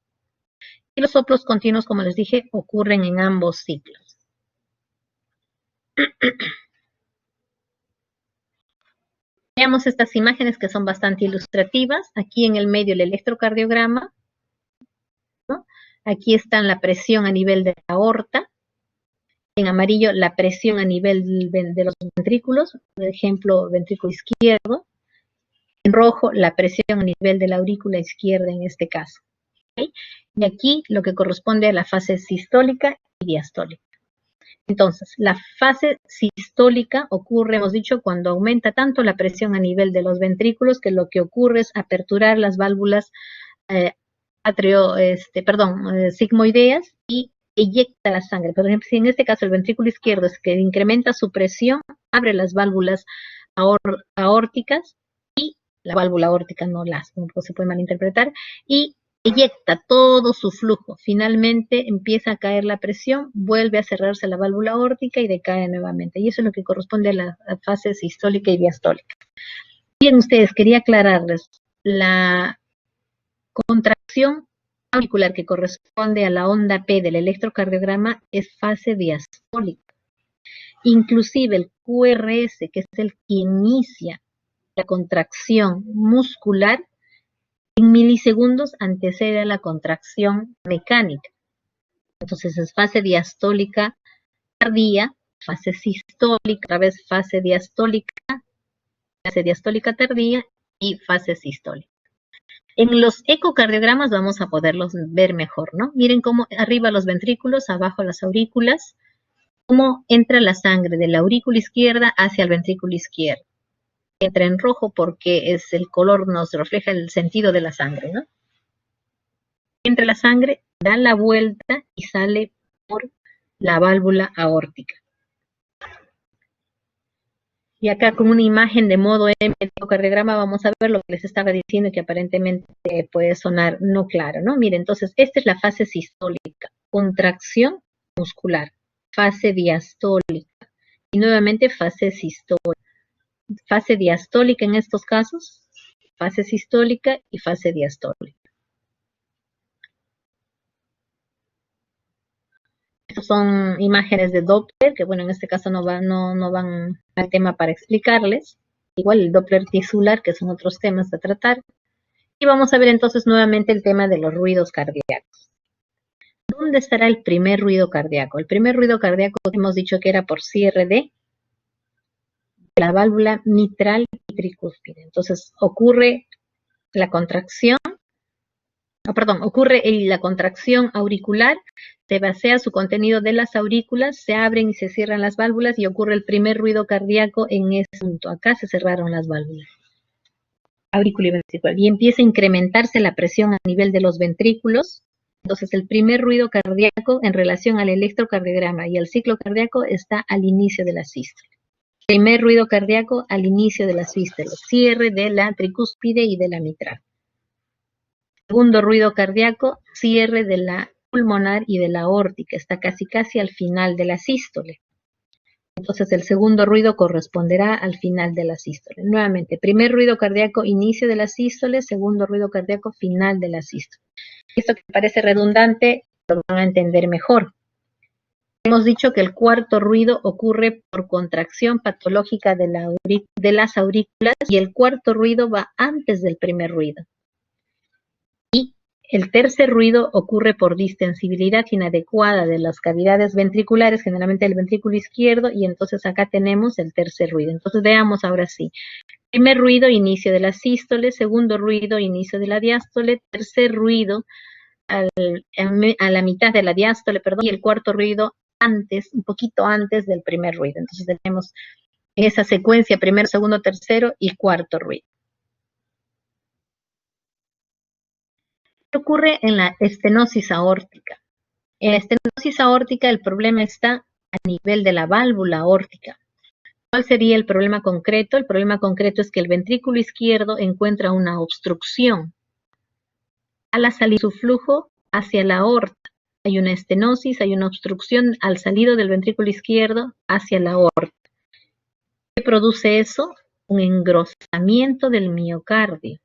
Y los soplos continuos, como les dije, ocurren en ambos ciclos. Veamos estas imágenes que son bastante ilustrativas. Aquí en el medio el electrocardiograma, ¿no? Aquí está la presión a nivel de la aorta. En amarillo la presión a nivel de los ventrículos, por ejemplo, ventrículo izquierdo. En rojo la presión a nivel de la aurícula izquierda en este caso. ¿Okay? Y aquí lo que corresponde a la fase sistólica y diastólica. Entonces, la fase sistólica ocurre, hemos dicho, cuando aumenta tanto la presión a nivel de los ventrículos que lo que ocurre es aperturar las válvulas sigmoideas y eyecta la sangre. Por ejemplo, si en este caso el ventrículo izquierdo es que incrementa su presión, abre las válvulas aórticas y la válvula aórtica no se puede malinterpretar, y eyecta todo su flujo. Finalmente empieza a caer la presión, vuelve a cerrarse la válvula aórtica y decae nuevamente. Y eso es lo que corresponde a la fase sistólica y diastólica. Bien, ustedes, quería aclararles, la contracción auricular que corresponde a la onda P del electrocardiograma es fase diastólica. Inclusive el QRS, que es el que inicia la contracción muscular, en milisegundos antecede a la contracción mecánica. Entonces es fase diastólica tardía, fase sistólica, otra vez fase diastólica tardía y fase sistólica. En los ecocardiogramas vamos a poderlos ver mejor, ¿no? Miren cómo arriba los ventrículos, abajo las aurículas, cómo entra la sangre de la aurícula izquierda hacia el ventrículo izquierdo. entra en rojo porque es el color, nos refleja el sentido de la sangre, ¿no? Entra la sangre, da la vuelta y sale por la válvula aórtica. Y acá con una imagen de modo ecocardiograma vamos a ver lo que les estaba diciendo que aparentemente puede sonar no claro, ¿no? Miren, entonces esta es la fase sistólica, contracción muscular, fase diastólica y nuevamente fase sistólica. Fase diastólica en estos casos, fase sistólica y fase diastólica. Estas son imágenes de Doppler, que bueno, en este caso no van al tema para explicarles. Igual el Doppler tisular, que son otros temas a tratar. Y vamos a ver entonces nuevamente el tema de los ruidos cardíacos. ¿Dónde estará el primer ruido cardíaco? El primer ruido cardíaco hemos dicho que era por cierre de la válvula mitral y tricúspide. Entonces ocurre la contracción, ocurre la contracción auricular, se vacía su contenido de las aurículas, se abren y se cierran las válvulas y ocurre el primer ruido cardíaco en ese punto. Acá se cerraron las válvulas aurícula y ventricular y empieza a incrementarse la presión a nivel de los ventrículos. Entonces el primer ruido cardíaco en relación al electrocardiograma y al ciclo cardíaco está al inicio de la sístole. Primer ruido cardíaco al inicio de la sístole, cierre de la tricúspide y de la mitral. Segundo ruido cardíaco, cierre de la pulmonar y de la aórtica, está casi al final de la sístole. Entonces el segundo ruido corresponderá al final de la sístole. Nuevamente, primer ruido cardíaco, inicio de la sístole, segundo ruido cardíaco, final de la sístole. Esto que parece redundante lo van a entender mejor. Hemos dicho que el cuarto ruido ocurre por contracción patológica de las aurículas y el cuarto ruido va antes del primer ruido. Y el tercer ruido ocurre por distensibilidad inadecuada de las cavidades ventriculares, generalmente el ventrículo izquierdo, y entonces acá tenemos el tercer ruido. Entonces veamos ahora sí. Primer ruido, inicio de la sístole, segundo ruido, inicio de la diástole, tercer ruido a la mitad de la diástole, y el cuarto ruido antes, un poquito antes del primer ruido. Entonces tenemos esa secuencia, primero, segundo, tercero y cuarto ruido. ¿Qué ocurre en la estenosis aórtica? En la estenosis aórtica el problema está a nivel de la válvula aórtica. ¿Cuál sería el problema concreto? El problema concreto es que el ventrículo izquierdo encuentra una obstrucción a la salida de su flujo hacia la aorta. Hay una estenosis, hay una obstrucción al salido del ventrículo izquierdo hacia la aorta. ¿Qué produce eso? Un engrosamiento del miocardio.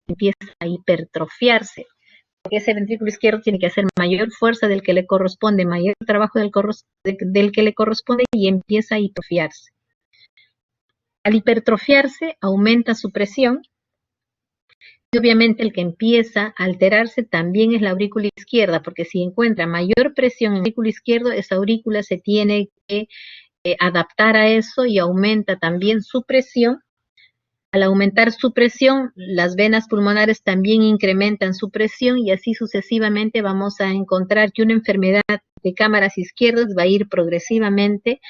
Empieza a hipertrofiarse. Porque ese ventrículo izquierdo tiene que hacer mayor fuerza del que le corresponde, mayor trabajo del que le corresponde y empieza a hipertrofiarse. Al hipertrofiarse aumenta su presión y obviamente el que empieza a alterarse también es la aurícula izquierda, porque si encuentra mayor presión en el aurículo izquierdo, esa aurícula se tiene que adaptar a eso y aumenta también su presión. Al aumentar su presión, las venas pulmonares también incrementan su presión y así sucesivamente vamos a encontrar que una enfermedad de cámaras izquierdas va a ir progresivamente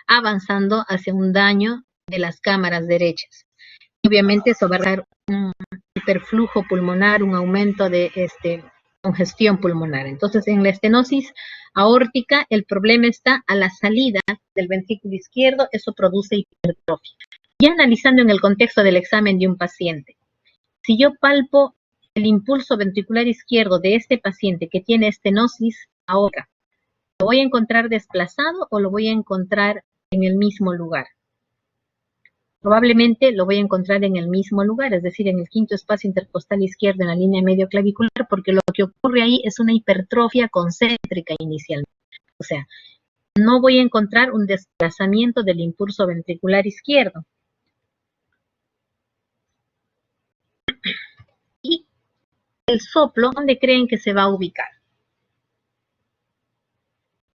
avanzando hacia un daño de las cámaras derechas. Y obviamente eso va a dar un hiperflujo pulmonar, un aumento de congestión pulmonar. Entonces, en la estenosis aórtica, el problema está a la salida del ventrículo izquierdo, eso produce hipertrofia. Ya analizando en el contexto del examen de un paciente, si yo palpo el impulso ventricular izquierdo de este paciente que tiene estenosis aórtica, ¿lo voy a encontrar desplazado o lo voy a encontrar en el mismo lugar? Probablemente lo voy a encontrar en el mismo lugar, es decir, en el quinto espacio intercostal izquierdo en la línea medio clavicular, porque lo que ocurre ahí es una hipertrofia concéntrica inicialmente. O sea, no voy a encontrar un desplazamiento del impulso ventricular izquierdo. Y el soplo, ¿dónde creen que se va a ubicar?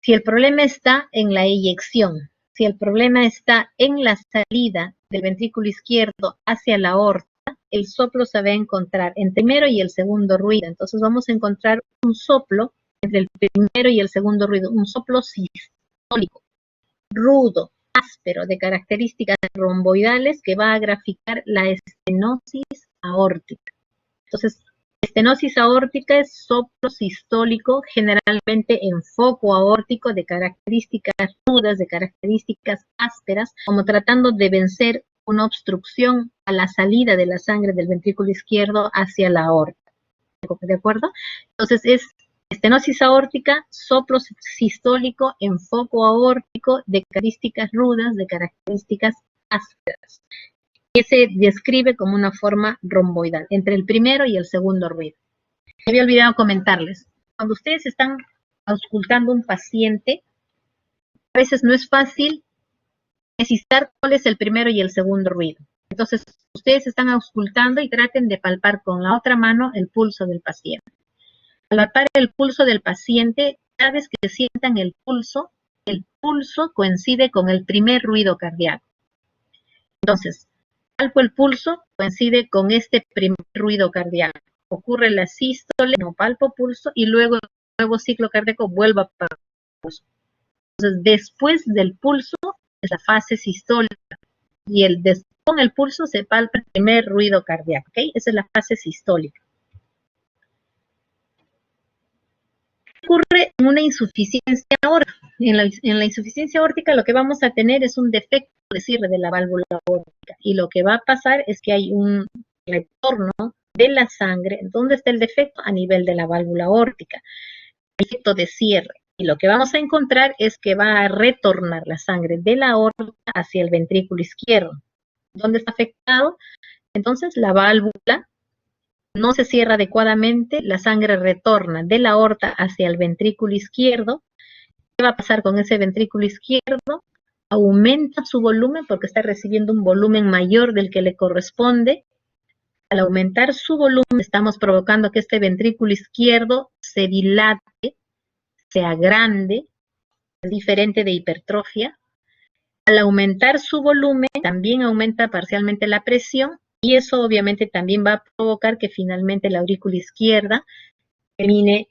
Si el problema está en la eyección, si el problema está en la salida del ventrículo izquierdo hacia la aorta, el soplo se va a encontrar entre el primero y el segundo ruido. Entonces vamos a encontrar un soplo entre el primero y el segundo ruido, un soplo sistólico, rudo, áspero de características romboidales que va a graficar la estenosis aórtica. Entonces, estenosis aórtica es soplo sistólico, generalmente en foco aórtico, de características rudas, de características ásperas, como tratando de vencer una obstrucción a la salida de la sangre del ventrículo izquierdo hacia la aorta. ¿De acuerdo? Entonces, es estenosis aórtica, soplo sistólico en foco aórtico, de características rudas, de características ásperas, que se describe como una forma romboidal, entre el primero y el segundo ruido. Me había olvidado comentarles, cuando ustedes están auscultando un paciente, a veces no es fácil necesitar cuál es el primero y el segundo ruido. Entonces, ustedes están auscultando y traten de palpar con la otra mano el pulso del paciente. Al palpar el pulso del paciente, cada vez que sientan el pulso coincide con el primer ruido cardíaco. Entonces, palpo el pulso, coincide con este primer ruido cardíaco. Ocurre la sístole, no palpo pulso, y luego el nuevo ciclo cardíaco vuelve a palpar el pulso. Entonces, después del pulso es la fase sistólica, y con el pulso se palpa el primer ruido cardíaco, ¿ok? Esa es la fase sistólica. ¿Qué ocurre en una insuficiencia aórtica? En la insuficiencia aórtica lo que vamos a tener es un defecto de cierre de la válvula aórtica, y lo que va a pasar es que hay un retorno de la sangre. ¿Dónde está el defecto? A nivel de la válvula aórtica, defecto de cierre, y lo que vamos a encontrar es que va a retornar la sangre de la aorta hacia el ventrículo izquierdo. ¿Dónde está afectado? Entonces la válvula no se cierra adecuadamente, la sangre retorna de la aorta hacia el ventrículo izquierdo. ¿Qué va a pasar con ese ventrículo izquierdo? Aumenta su volumen porque está recibiendo un volumen mayor del que le corresponde. Al aumentar su volumen, estamos provocando que este ventrículo izquierdo se dilate, se agrande, es diferente de hipertrofia. Al aumentar su volumen, también aumenta parcialmente la presión, y eso obviamente también va a provocar que finalmente la aurícula izquierda termine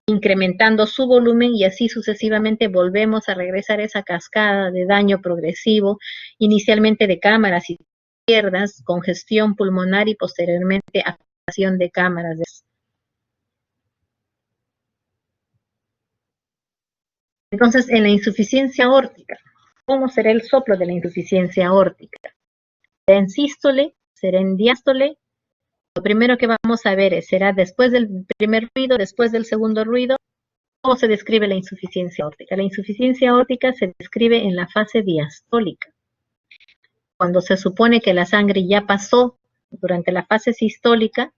incrementando su volumen, y así sucesivamente volvemos a regresar a esa cascada de daño progresivo, inicialmente de cámaras izquierdas, congestión pulmonar y posteriormente afectación de cámaras. Entonces, en la insuficiencia aórtica, ¿cómo será el soplo de la insuficiencia aórtica? ¿Será en sístole? ¿Será en diástole? Lo primero que vamos a ver será después del primer ruido, después del segundo ruido. ¿Cómo se describe la insuficiencia aórtica? La insuficiencia aórtica se describe en la fase diastólica, cuando se supone que la sangre ya pasó durante la fase sistólica,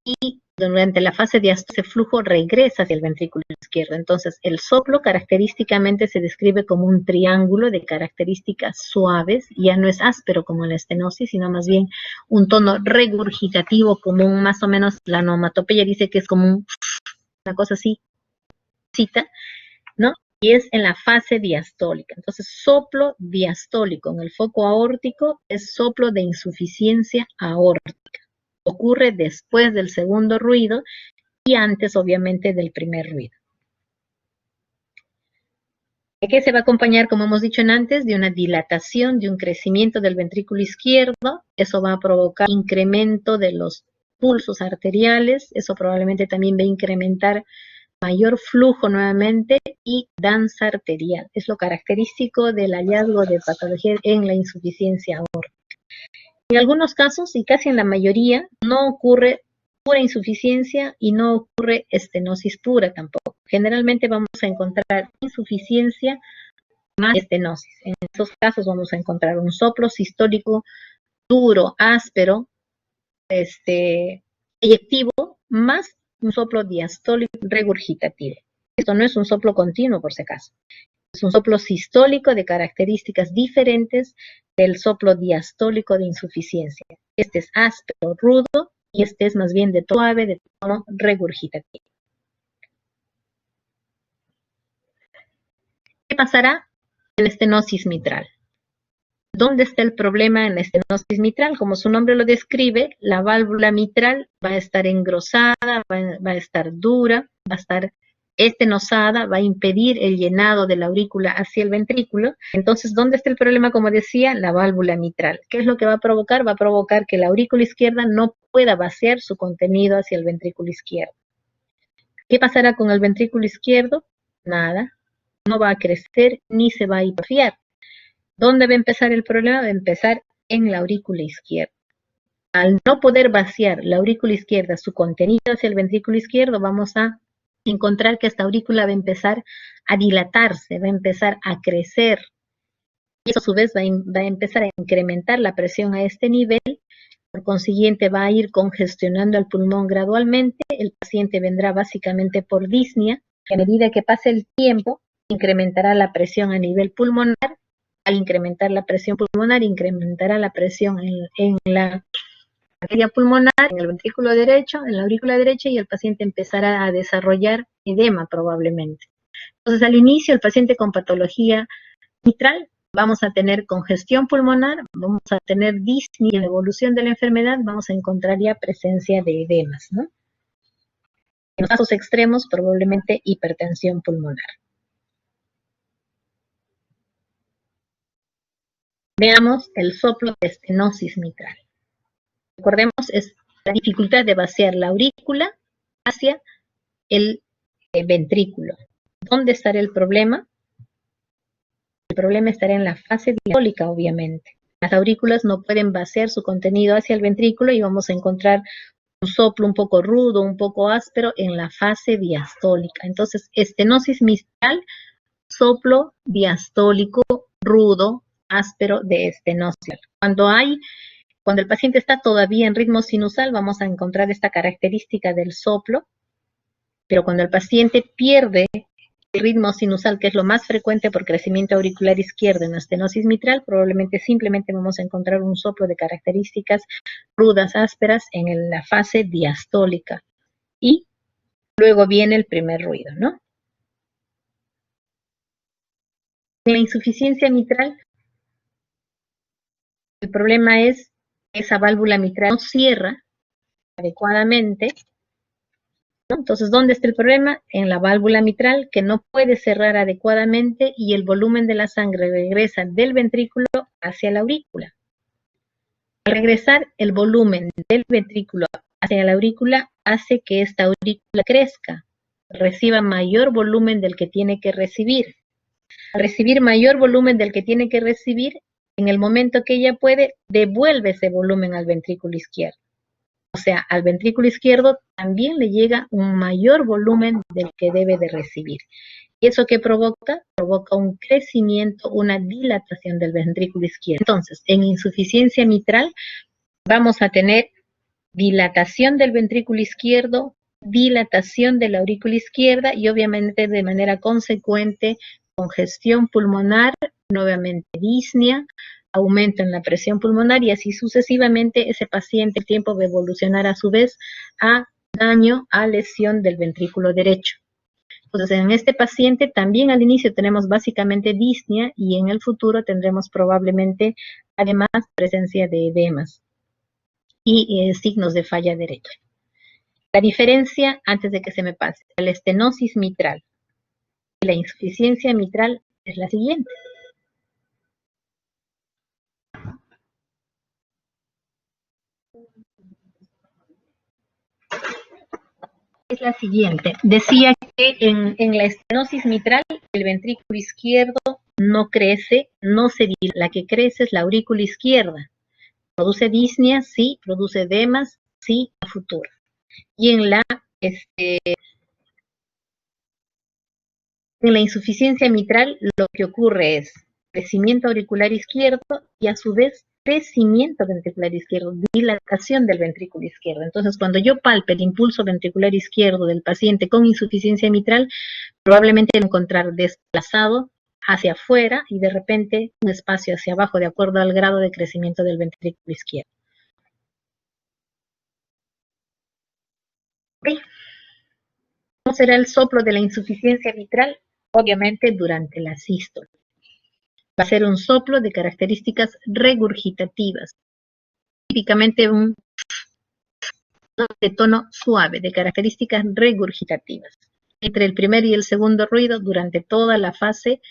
y durante la fase diastólica ese flujo regresa hacia el ventrículo izquierdo. Entonces, el soplo característicamente se describe como un triángulo de características suaves, ya no es áspero como en la estenosis, sino más bien un tono regurgitativo, como más o menos la onomatopeya dice que es como una cosa así, ¿no? Y es en la fase diastólica. Entonces, soplo diastólico en el foco aórtico es soplo de insuficiencia aórtica. Ocurre después del segundo ruido y antes, obviamente, del primer ruido. ¿De se va a acompañar, como hemos dicho antes, de una dilatación, de un crecimiento del ventrículo izquierdo? Eso va a provocar incremento de los pulsos arteriales, eso probablemente también va a incrementar mayor flujo nuevamente y danza arterial. Es lo característico del hallazgo de patología en la insuficiencia aórtica. En algunos casos, y casi en la mayoría, no ocurre pura insuficiencia y no ocurre estenosis pura tampoco. Generalmente vamos a encontrar insuficiencia más estenosis. En esos casos vamos a encontrar un soplo sistólico duro, áspero, eyectivo, más un soplo diastólico regurgitativo. Esto no es un soplo continuo, por si acaso. Es un soplo sistólico de características diferentes del soplo diastólico de insuficiencia. Este es áspero, rudo, y este es más bien de tono suave, de tono regurgitativo. ¿Qué pasará en la estenosis mitral? ¿Dónde está el problema en la estenosis mitral? Como su nombre lo describe, la válvula mitral va a estar engrosada, va a estar dura, va a estar estenosada, va a impedir el llenado de la aurícula hacia el ventrículo. Entonces, ¿dónde está el problema? Como decía, la válvula mitral. ¿Qué es lo que va a provocar? Va a provocar que la aurícula izquierda no pueda vaciar su contenido hacia el ventrículo izquierdo. ¿Qué pasará con el ventrículo izquierdo? Nada, no va a crecer ni se va a hipertrofiar. ¿Dónde va a empezar el problema? Va a empezar en la aurícula izquierda. Al no poder vaciar la aurícula izquierda su contenido hacia el ventrículo izquierdo, vamos a encontrar que esta aurícula va a empezar a dilatarse, va a empezar a crecer. Y eso a su vez va a empezar a incrementar la presión a este nivel. Por consiguiente, va a ir congestionando el pulmón gradualmente. El paciente vendrá básicamente por disnea. A medida que pase el tiempo, incrementará la presión a nivel pulmonar. Al incrementar la presión pulmonar, incrementará la presión en la arteria pulmonar, en el ventrículo derecho, en la aurícula derecha, y el paciente empezará a desarrollar edema probablemente. Entonces, al inicio, el paciente con patología mitral, vamos a tener congestión pulmonar, vamos a tener disnea, y en la evolución de la enfermedad vamos a encontrar ya presencia de edemas, ¿no? En los casos extremos, probablemente hipertensión pulmonar. Veamos el soplo de estenosis mitral. Recordemos, es la dificultad de vaciar la aurícula hacia el ventrículo. ¿Dónde estará el problema? El problema estará en la fase diastólica, obviamente. Las aurículas no pueden vaciar su contenido hacia el ventrículo y vamos a encontrar un soplo un poco rudo, un poco áspero en la fase diastólica. Entonces, estenosis mitral, soplo diastólico rudo, áspero de estenosis. Cuando el paciente está todavía en ritmo sinusal, vamos a encontrar esta característica del soplo, pero cuando el paciente pierde el ritmo sinusal, que es lo más frecuente por crecimiento auricular izquierdo en la estenosis mitral, probablemente simplemente vamos a encontrar un soplo de características rudas, ásperas en la fase diastólica. Y luego viene el primer ruido, ¿no? En la insuficiencia mitral, el problema es que esa válvula mitral no cierra adecuadamente, ¿no? Entonces, ¿dónde está el problema? En la válvula mitral, que no puede cerrar adecuadamente y el volumen de la sangre regresa del ventrículo hacia la aurícula. Al regresar el volumen del ventrículo hacia la aurícula, hace que esta aurícula crezca, reciba mayor volumen del que tiene que recibir. Al recibir mayor volumen del que tiene que recibir, en el momento que ella puede, devuelve ese volumen al ventrículo izquierdo. O sea, al ventrículo izquierdo también le llega un mayor volumen del que debe de recibir. ¿Y eso qué provoca? Provoca un crecimiento, una dilatación del ventrículo izquierdo. Entonces, en insuficiencia mitral vamos a tener dilatación del ventrículo izquierdo, dilatación de la aurícula izquierda y obviamente de manera consecuente congestión pulmonar, nuevamente disnea, aumento en la presión pulmonar y así sucesivamente ese paciente el tiempo va a evolucionar a su vez a daño, a lesión del ventrículo derecho. Entonces, en este paciente también al inicio tenemos básicamente disnea y en el futuro tendremos probablemente además presencia de edemas y signos de falla derecha. La diferencia, antes de que se me pase, la estenosis mitral y la insuficiencia mitral es la siguiente. Es la siguiente. Decía que en la estenosis mitral el ventrículo izquierdo no crece, no se dilata. La que crece es la aurícula izquierda. Produce disnea, sí. Produce edemas, sí, a futuro. Y en la insuficiencia mitral lo que ocurre es crecimiento auricular izquierdo y a su vez crecimiento ventricular izquierdo, dilatación del ventrículo izquierdo. Entonces, cuando yo palpe el impulso ventricular izquierdo del paciente con insuficiencia mitral, probablemente encontrar desplazado hacia afuera y de repente un espacio hacia abajo de acuerdo al grado de crecimiento del ventrículo izquierdo. ¿Okay? ¿Cómo será el soplo de la insuficiencia mitral? Obviamente durante la sístole. Va a ser un soplo de características regurgitativas, típicamente un de tono suave, de características regurgitativas. entre el primer y el segundo ruido durante toda la fase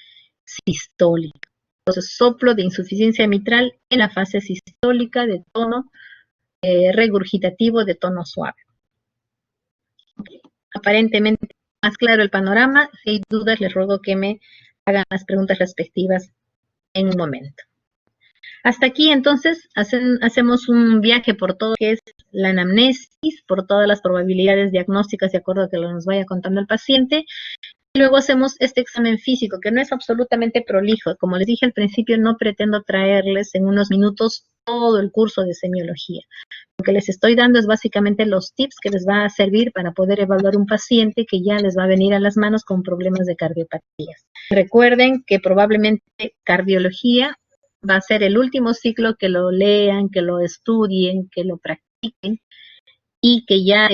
sistólica. Entonces, soplo de insuficiencia mitral en la fase sistólica de tono regurgitativo de tono suave. Aparentemente más claro el panorama. Si hay dudas, les ruego que me hagan las preguntas respectivas en un momento. Hasta aquí, entonces, hacemos un viaje por todo lo que es la anamnesis, por todas las probabilidades diagnósticas de acuerdo a que nos vaya contando el paciente. Y luego hacemos este examen físico, que no es absolutamente prolijo. Como les dije al principio, no pretendo traerles en unos minutos todo el curso de semiología. Lo que les estoy dando es básicamente los tips que les va a servir para poder evaluar un paciente que ya les va a venir a las manos con problemas de cardiopatías. Recuerden que probablemente cardiología va a ser el último ciclo que lo lean, que lo estudien, que lo practiquen y que ya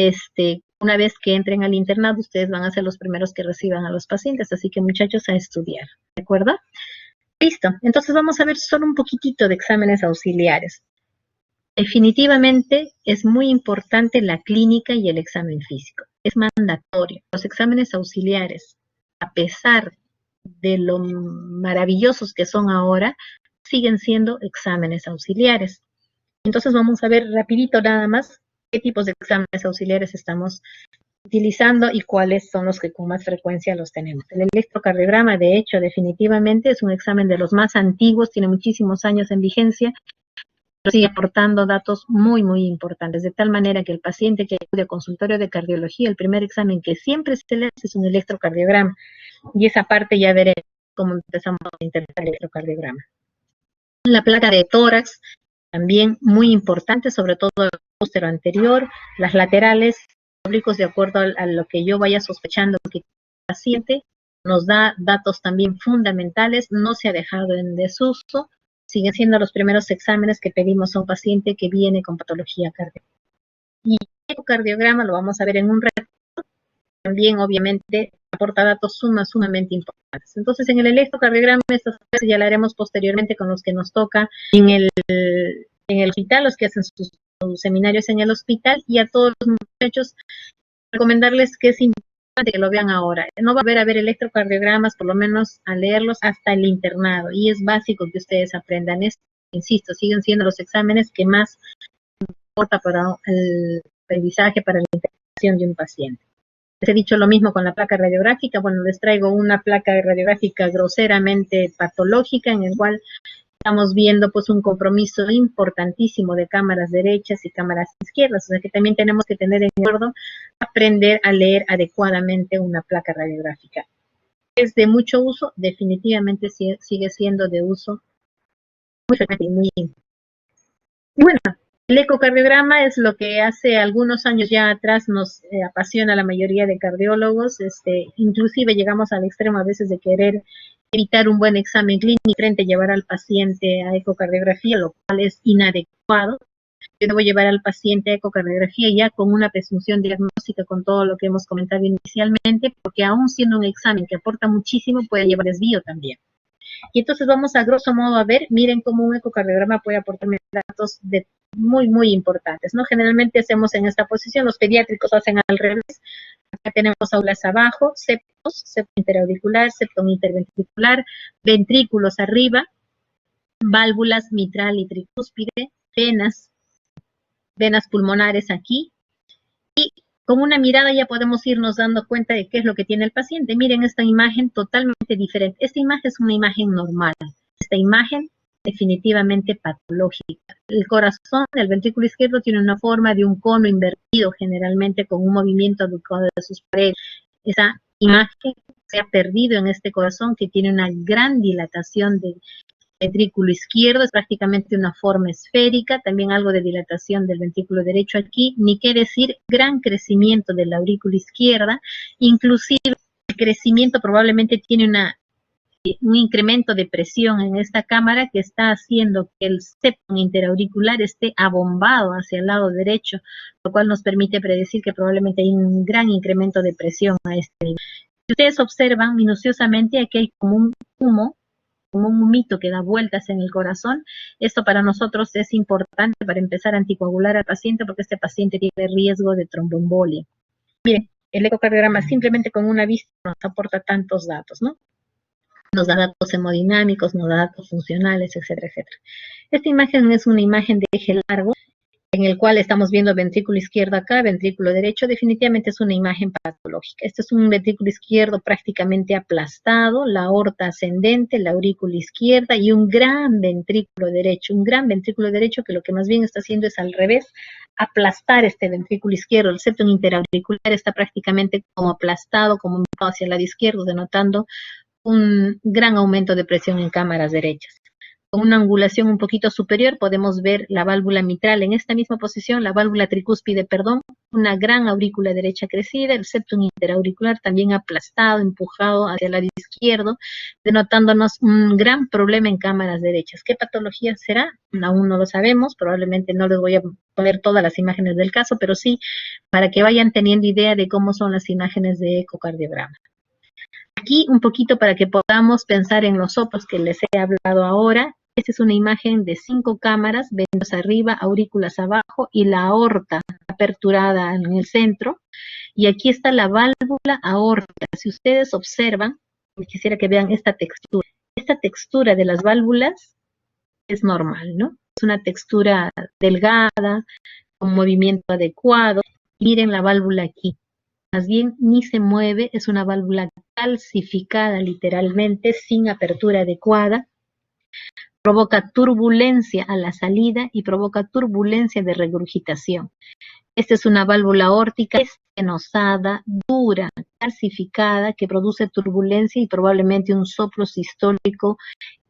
una vez que entren al internado ustedes van a ser los primeros que reciban a los pacientes. Así que muchachos, a estudiar, ¿de acuerdo? Listo, entonces vamos a ver solo un poquitito de exámenes auxiliares. Definitivamente es muy importante la clínica y el examen físico. Es mandatorio. Los exámenes auxiliares, a pesar de lo maravillosos que son ahora, siguen siendo exámenes auxiliares. Entonces vamos a ver rapidito nada más qué tipos de exámenes auxiliares estamos utilizando y cuáles son los que con más frecuencia los tenemos. El electrocardiograma, de hecho, definitivamente es un examen de los más antiguos, tiene muchísimos años en vigencia, pero sigue aportando datos muy, muy importantes, de tal manera que el paciente que acude a consultorio de cardiología, el primer examen que siempre se le hace es un electrocardiograma, y esa parte ya veremos cómo empezamos a interpretar el electrocardiograma. La placa de tórax, también muy importante, sobre todo el póstero anterior, las laterales, oblicuos, de acuerdo a lo que yo vaya sospechando que el paciente nos da datos también fundamentales, no se ha dejado en desuso, siguen siendo los primeros exámenes que pedimos a un paciente que viene con patología cardíaca. Y el ecocardiograma lo vamos a ver en un rato, también obviamente aporta datos sumamente importantes. Entonces, en el electrocardiograma, estas cosas ya la haremos posteriormente con los que nos toca en el hospital, los que hacen sus seminarios en el hospital, y a todos los muchachos recomendarles que es importante que lo vean ahora. No va a haber electrocardiogramas, por lo menos a leerlos hasta el internado, y es básico que ustedes aprendan esto. Insisto, siguen siendo los exámenes que más importa para el aprendizaje, para la interpretación de un paciente. Les he dicho lo mismo con la placa radiográfica. Bueno, les traigo una placa radiográfica groseramente patológica en el cual estamos viendo pues un compromiso importantísimo de cámaras derechas y cámaras izquierdas, o sea que también tenemos que tener en acuerdo aprender a leer adecuadamente una placa radiográfica. ¿Es de mucho uso? Definitivamente sigue siendo de uso muy frecuente y muy importante. Y bueno, el ecocardiograma es lo que hace algunos años ya atrás nos apasiona a la mayoría de cardiólogos, inclusive llegamos al extremo a veces de querer evitar un buen examen clínico frente a llevar al paciente a ecocardiografía, lo cual es inadecuado. Yo debo llevar al paciente a ecocardiografía ya con una presunción diagnóstica con todo lo que hemos comentado inicialmente, porque aún siendo un examen que aporta muchísimo, puede llevar desvío también. Y entonces vamos a grosso modo a ver, miren cómo un ecocardiograma puede aportarme datos muy importantes, ¿no? Generalmente hacemos en esta posición, los pediátricos hacen al revés. Acá tenemos aulas abajo, septos, septo interauricular, septo interventricular, ventrículos arriba, válvulas mitral y tricúspide, venas pulmonares aquí, y con una mirada ya podemos irnos dando cuenta de qué es lo que tiene el paciente. Miren esta imagen totalmente diferente. Esta imagen es una imagen normal. Esta imagen definitivamente patológica. El corazón, el ventrículo izquierdo tiene una forma de un cono invertido, generalmente con un movimiento adecuado de sus paredes. Esa imagen se ha perdido en este corazón que tiene una gran dilatación del ventrículo izquierdo, es prácticamente una forma esférica, también algo de dilatación del ventrículo derecho aquí, ni qué decir, gran crecimiento de la aurícula izquierda, inclusive el crecimiento probablemente tiene un incremento de presión en esta cámara que está haciendo que el septum interauricular esté abombado hacia el lado derecho, lo cual nos permite predecir que probablemente hay un gran incremento de presión a este nivel. Si ustedes observan minuciosamente, aquí hay como un humo, como un humito que da vueltas en el corazón. Esto para nosotros es importante para empezar a anticoagular al paciente porque este paciente tiene riesgo de tromboembolia. Miren, el ecocardiograma simplemente con una vista nos aporta tantos datos, ¿no? Nos da datos hemodinámicos, nos da datos funcionales, etcétera, etcétera. Esta imagen es una imagen de eje largo, en el cual estamos viendo ventrículo izquierdo acá, ventrículo derecho, definitivamente es una imagen patológica. Este es un ventrículo izquierdo prácticamente aplastado, la aorta ascendente, la aurícula izquierda y un gran ventrículo derecho que lo que más bien está haciendo es al revés, aplastar este ventrículo izquierdo. El septum interauricular está prácticamente como aplastado, como empujado hacia el lado izquierdo, denotando un gran aumento de presión en cámaras derechas. Con una angulación un poquito superior podemos ver la válvula mitral en esta misma posición, la válvula tricúspide, una gran aurícula derecha crecida, el septum interauricular también aplastado, empujado hacia el lado izquierdo, denotándonos un gran problema en cámaras derechas. ¿Qué patología será? Aún no lo sabemos, probablemente no les voy a poner todas las imágenes del caso, pero sí para que vayan teniendo idea de cómo son las imágenes de ecocardiograma. Aquí un poquito para que podamos pensar en los soplos que les he hablado ahora. Esta es una imagen de 5 cámaras, venas arriba, aurículas abajo y la aorta aperturada en el centro. Y aquí está la válvula aórtica. Si ustedes observan, quisiera que vean esta textura. Esta textura de las válvulas es normal, ¿no? Es una textura delgada, con movimiento adecuado. Miren la válvula aquí. Más bien ni se mueve, es una válvula calcificada literalmente, sin apertura adecuada, provoca turbulencia a la salida y provoca turbulencia de regurgitación. Esta es una válvula aórtica estenosada, dura, calcificada, que produce turbulencia y probablemente un soplo sistólico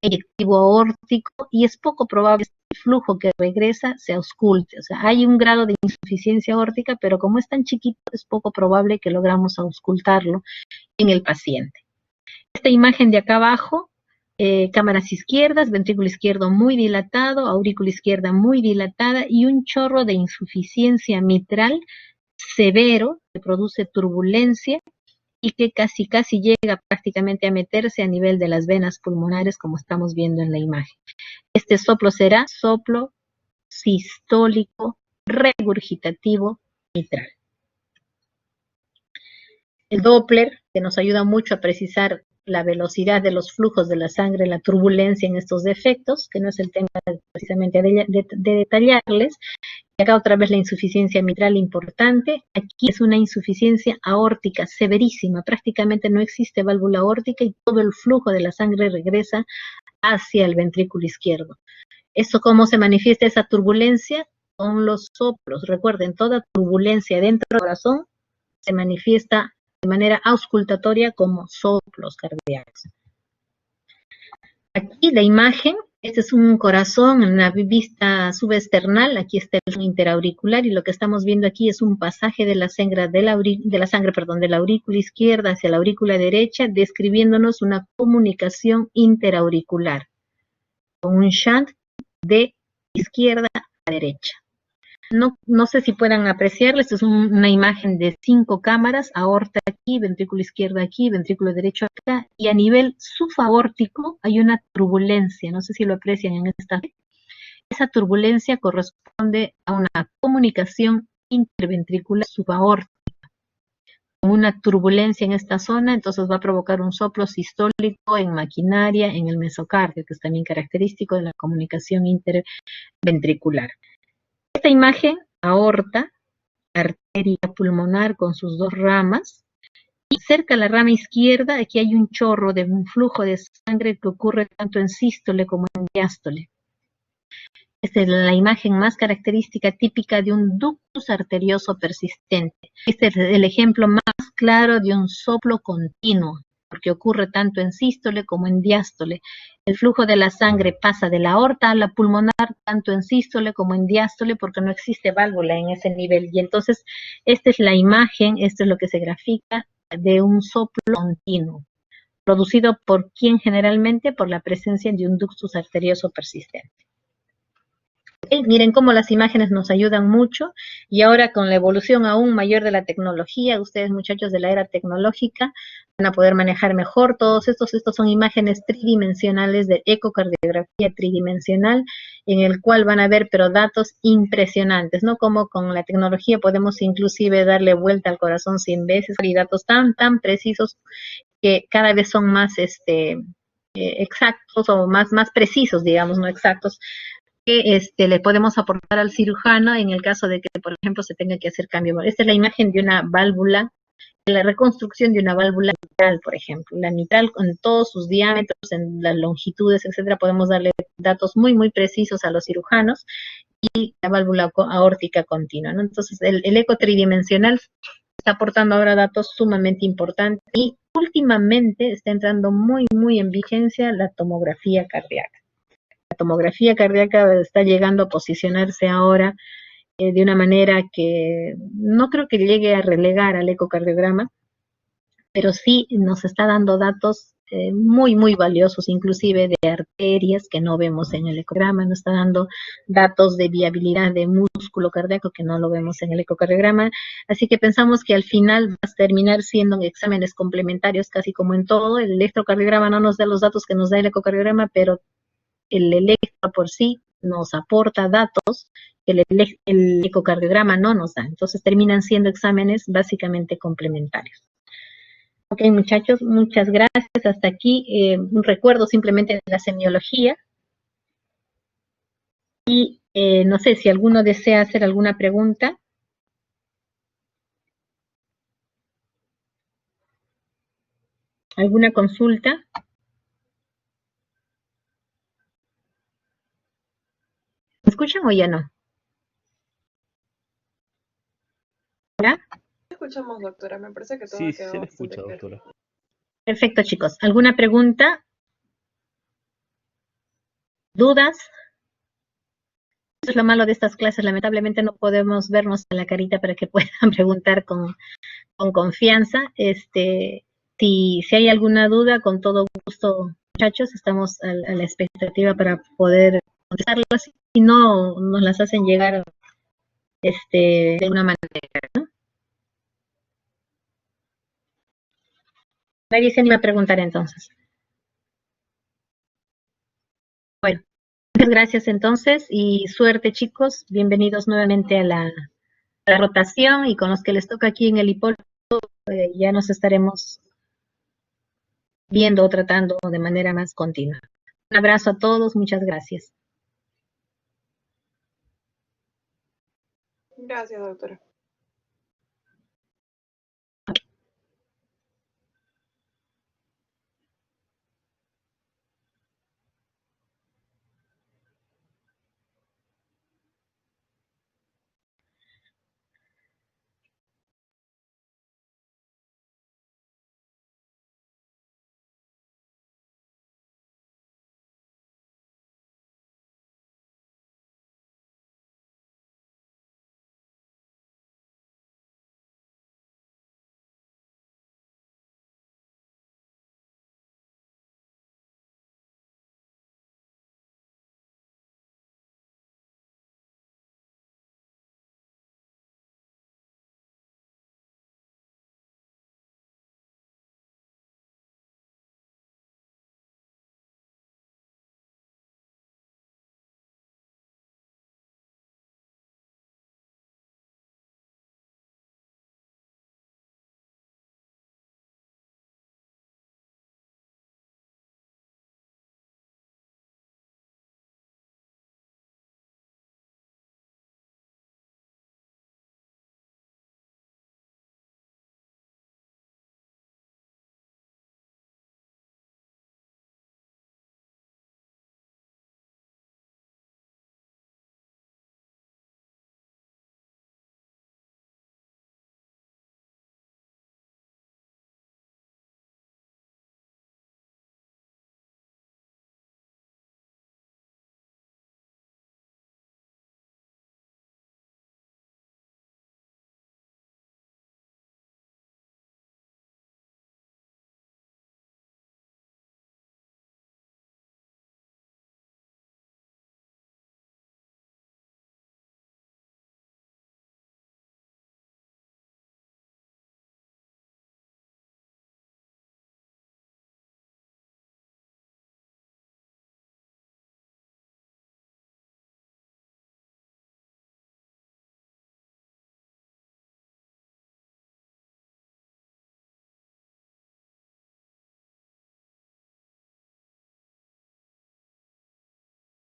eyectivo aórtico, y es poco probable que el flujo que regresa se ausculte. O sea, hay un grado de insuficiencia aórtica, pero como es tan chiquito, es poco probable que logramos auscultarlo en el paciente. Esta imagen de acá abajo, cámaras izquierdas, ventrículo izquierdo muy dilatado, aurícula izquierda muy dilatada y un chorro de insuficiencia mitral severo que produce turbulencia y que casi llega prácticamente a meterse a nivel de las venas pulmonares, como estamos viendo en la imagen. Este soplo será soplo sistólico regurgitativo mitral. El Doppler, que nos ayuda mucho a precisar la velocidad de los flujos de la sangre, la turbulencia en estos defectos, que no es el tema precisamente de detallarles. Y acá otra vez la insuficiencia mitral importante. Aquí es una insuficiencia aórtica severísima, prácticamente no existe válvula aórtica y todo el flujo de la sangre regresa hacia el ventrículo izquierdo. ¿Eso cómo se manifiesta esa turbulencia? Con los soplos. Recuerden, toda turbulencia dentro del corazón se manifiesta de manera auscultatoria como soplos cardíacos. Aquí la imagen, este es un corazón en la vista subesternal, aquí está el interauricular y lo que estamos viendo aquí es un pasaje de la sangre de la aurícula izquierda hacia la aurícula derecha, describiéndonos una comunicación interauricular con un shunt de izquierda a derecha. No sé si puedan apreciarlo, esta es una imagen de 5 cámaras, aorta aquí, ventrículo izquierdo aquí, ventrículo derecho acá, y a nivel subaórtico hay una turbulencia, no sé si lo aprecian en esta. Esa turbulencia corresponde a una comunicación interventricular subaórtica. Con una turbulencia en esta zona, entonces va a provocar un soplo sistólico en maquinaria, en el mesocardio, que es también característico de la comunicación interventricular. Esta imagen, aorta, arteria pulmonar con sus 2 ramas, y cerca a la rama izquierda, aquí hay un chorro de un flujo de sangre que ocurre tanto en sístole como en diástole. Esta es la imagen más característica típica de un ductus arterioso persistente. Este es el ejemplo más claro de un soplo continuo, porque ocurre tanto en sístole como en diástole. El flujo de la sangre pasa de la aorta a la pulmonar, tanto en sístole como en diástole, porque no existe válvula en ese nivel. Y entonces, esta es la imagen, esto es lo que se grafica de un soplo continuo, producido por quién generalmente, por la presencia de un ductus arterioso persistente. Miren cómo las imágenes nos ayudan mucho y ahora con la evolución aún mayor de la tecnología, ustedes muchachos de la era tecnológica van a poder manejar mejor todos estos son imágenes tridimensionales de ecocardiografía tridimensional en el cual van a ver pero datos impresionantes, ¿no? Como con la tecnología podemos inclusive darle vuelta al corazón 100 veces y datos tan precisos que cada vez son más exactos o más precisos, digamos, no exactos, que le podemos aportar al cirujano en el caso de que, por ejemplo, se tenga que hacer cambio. Esta es la imagen de una válvula, de la reconstrucción de una válvula mitral, por ejemplo. La mitral con todos sus diámetros, en las longitudes, etcétera, podemos darle datos muy precisos a los cirujanos y la válvula aórtica continua, ¿no? Entonces, el eco tridimensional está aportando ahora datos sumamente importantes y últimamente está entrando muy en vigencia la tomografía cardíaca. La tomografía cardíaca está llegando a posicionarse ahora de una manera que no creo que llegue a relegar al ecocardiograma, pero sí nos está dando datos muy valiosos, inclusive de arterias que no vemos en el ecograma, nos está dando datos de viabilidad de músculo cardíaco que no lo vemos en el ecocardiograma, así que pensamos que al final va a terminar siendo exámenes complementarios casi como en todo. El electrocardiograma no nos da los datos que nos da el ecocardiograma, pero el electro por sí nos aporta datos que el ecocardiograma no nos da. Entonces terminan siendo exámenes básicamente complementarios. Ok, muchachos, muchas gracias. Hasta aquí un recuerdo simplemente de la semiología. Y no sé si alguno desea hacer alguna pregunta. ¿Alguna consulta? ¿Me escuchan o ya no? ¿Ya? Escuchamos, doctora. Me parece que todo Sí, ha se quedado le bastante escucha, claro. doctora. Perfecto, chicos. ¿Alguna pregunta? ¿Dudas? Eso es lo malo de estas clases. Lamentablemente no podemos vernos en la carita para que puedan preguntar con confianza. Si hay alguna duda, con todo gusto, muchachos, estamos a la expectativa para poder contestarlas. Si no, nos las hacen llegar de alguna manera, ¿no? Nadie se anima a preguntar entonces. Bueno, muchas gracias entonces y suerte, chicos. Bienvenidos nuevamente a la rotación y con los que les toca aquí en el Hipólito ya nos estaremos viendo o tratando de manera más continua. Un abrazo a todos, muchas gracias. Gracias, doctora.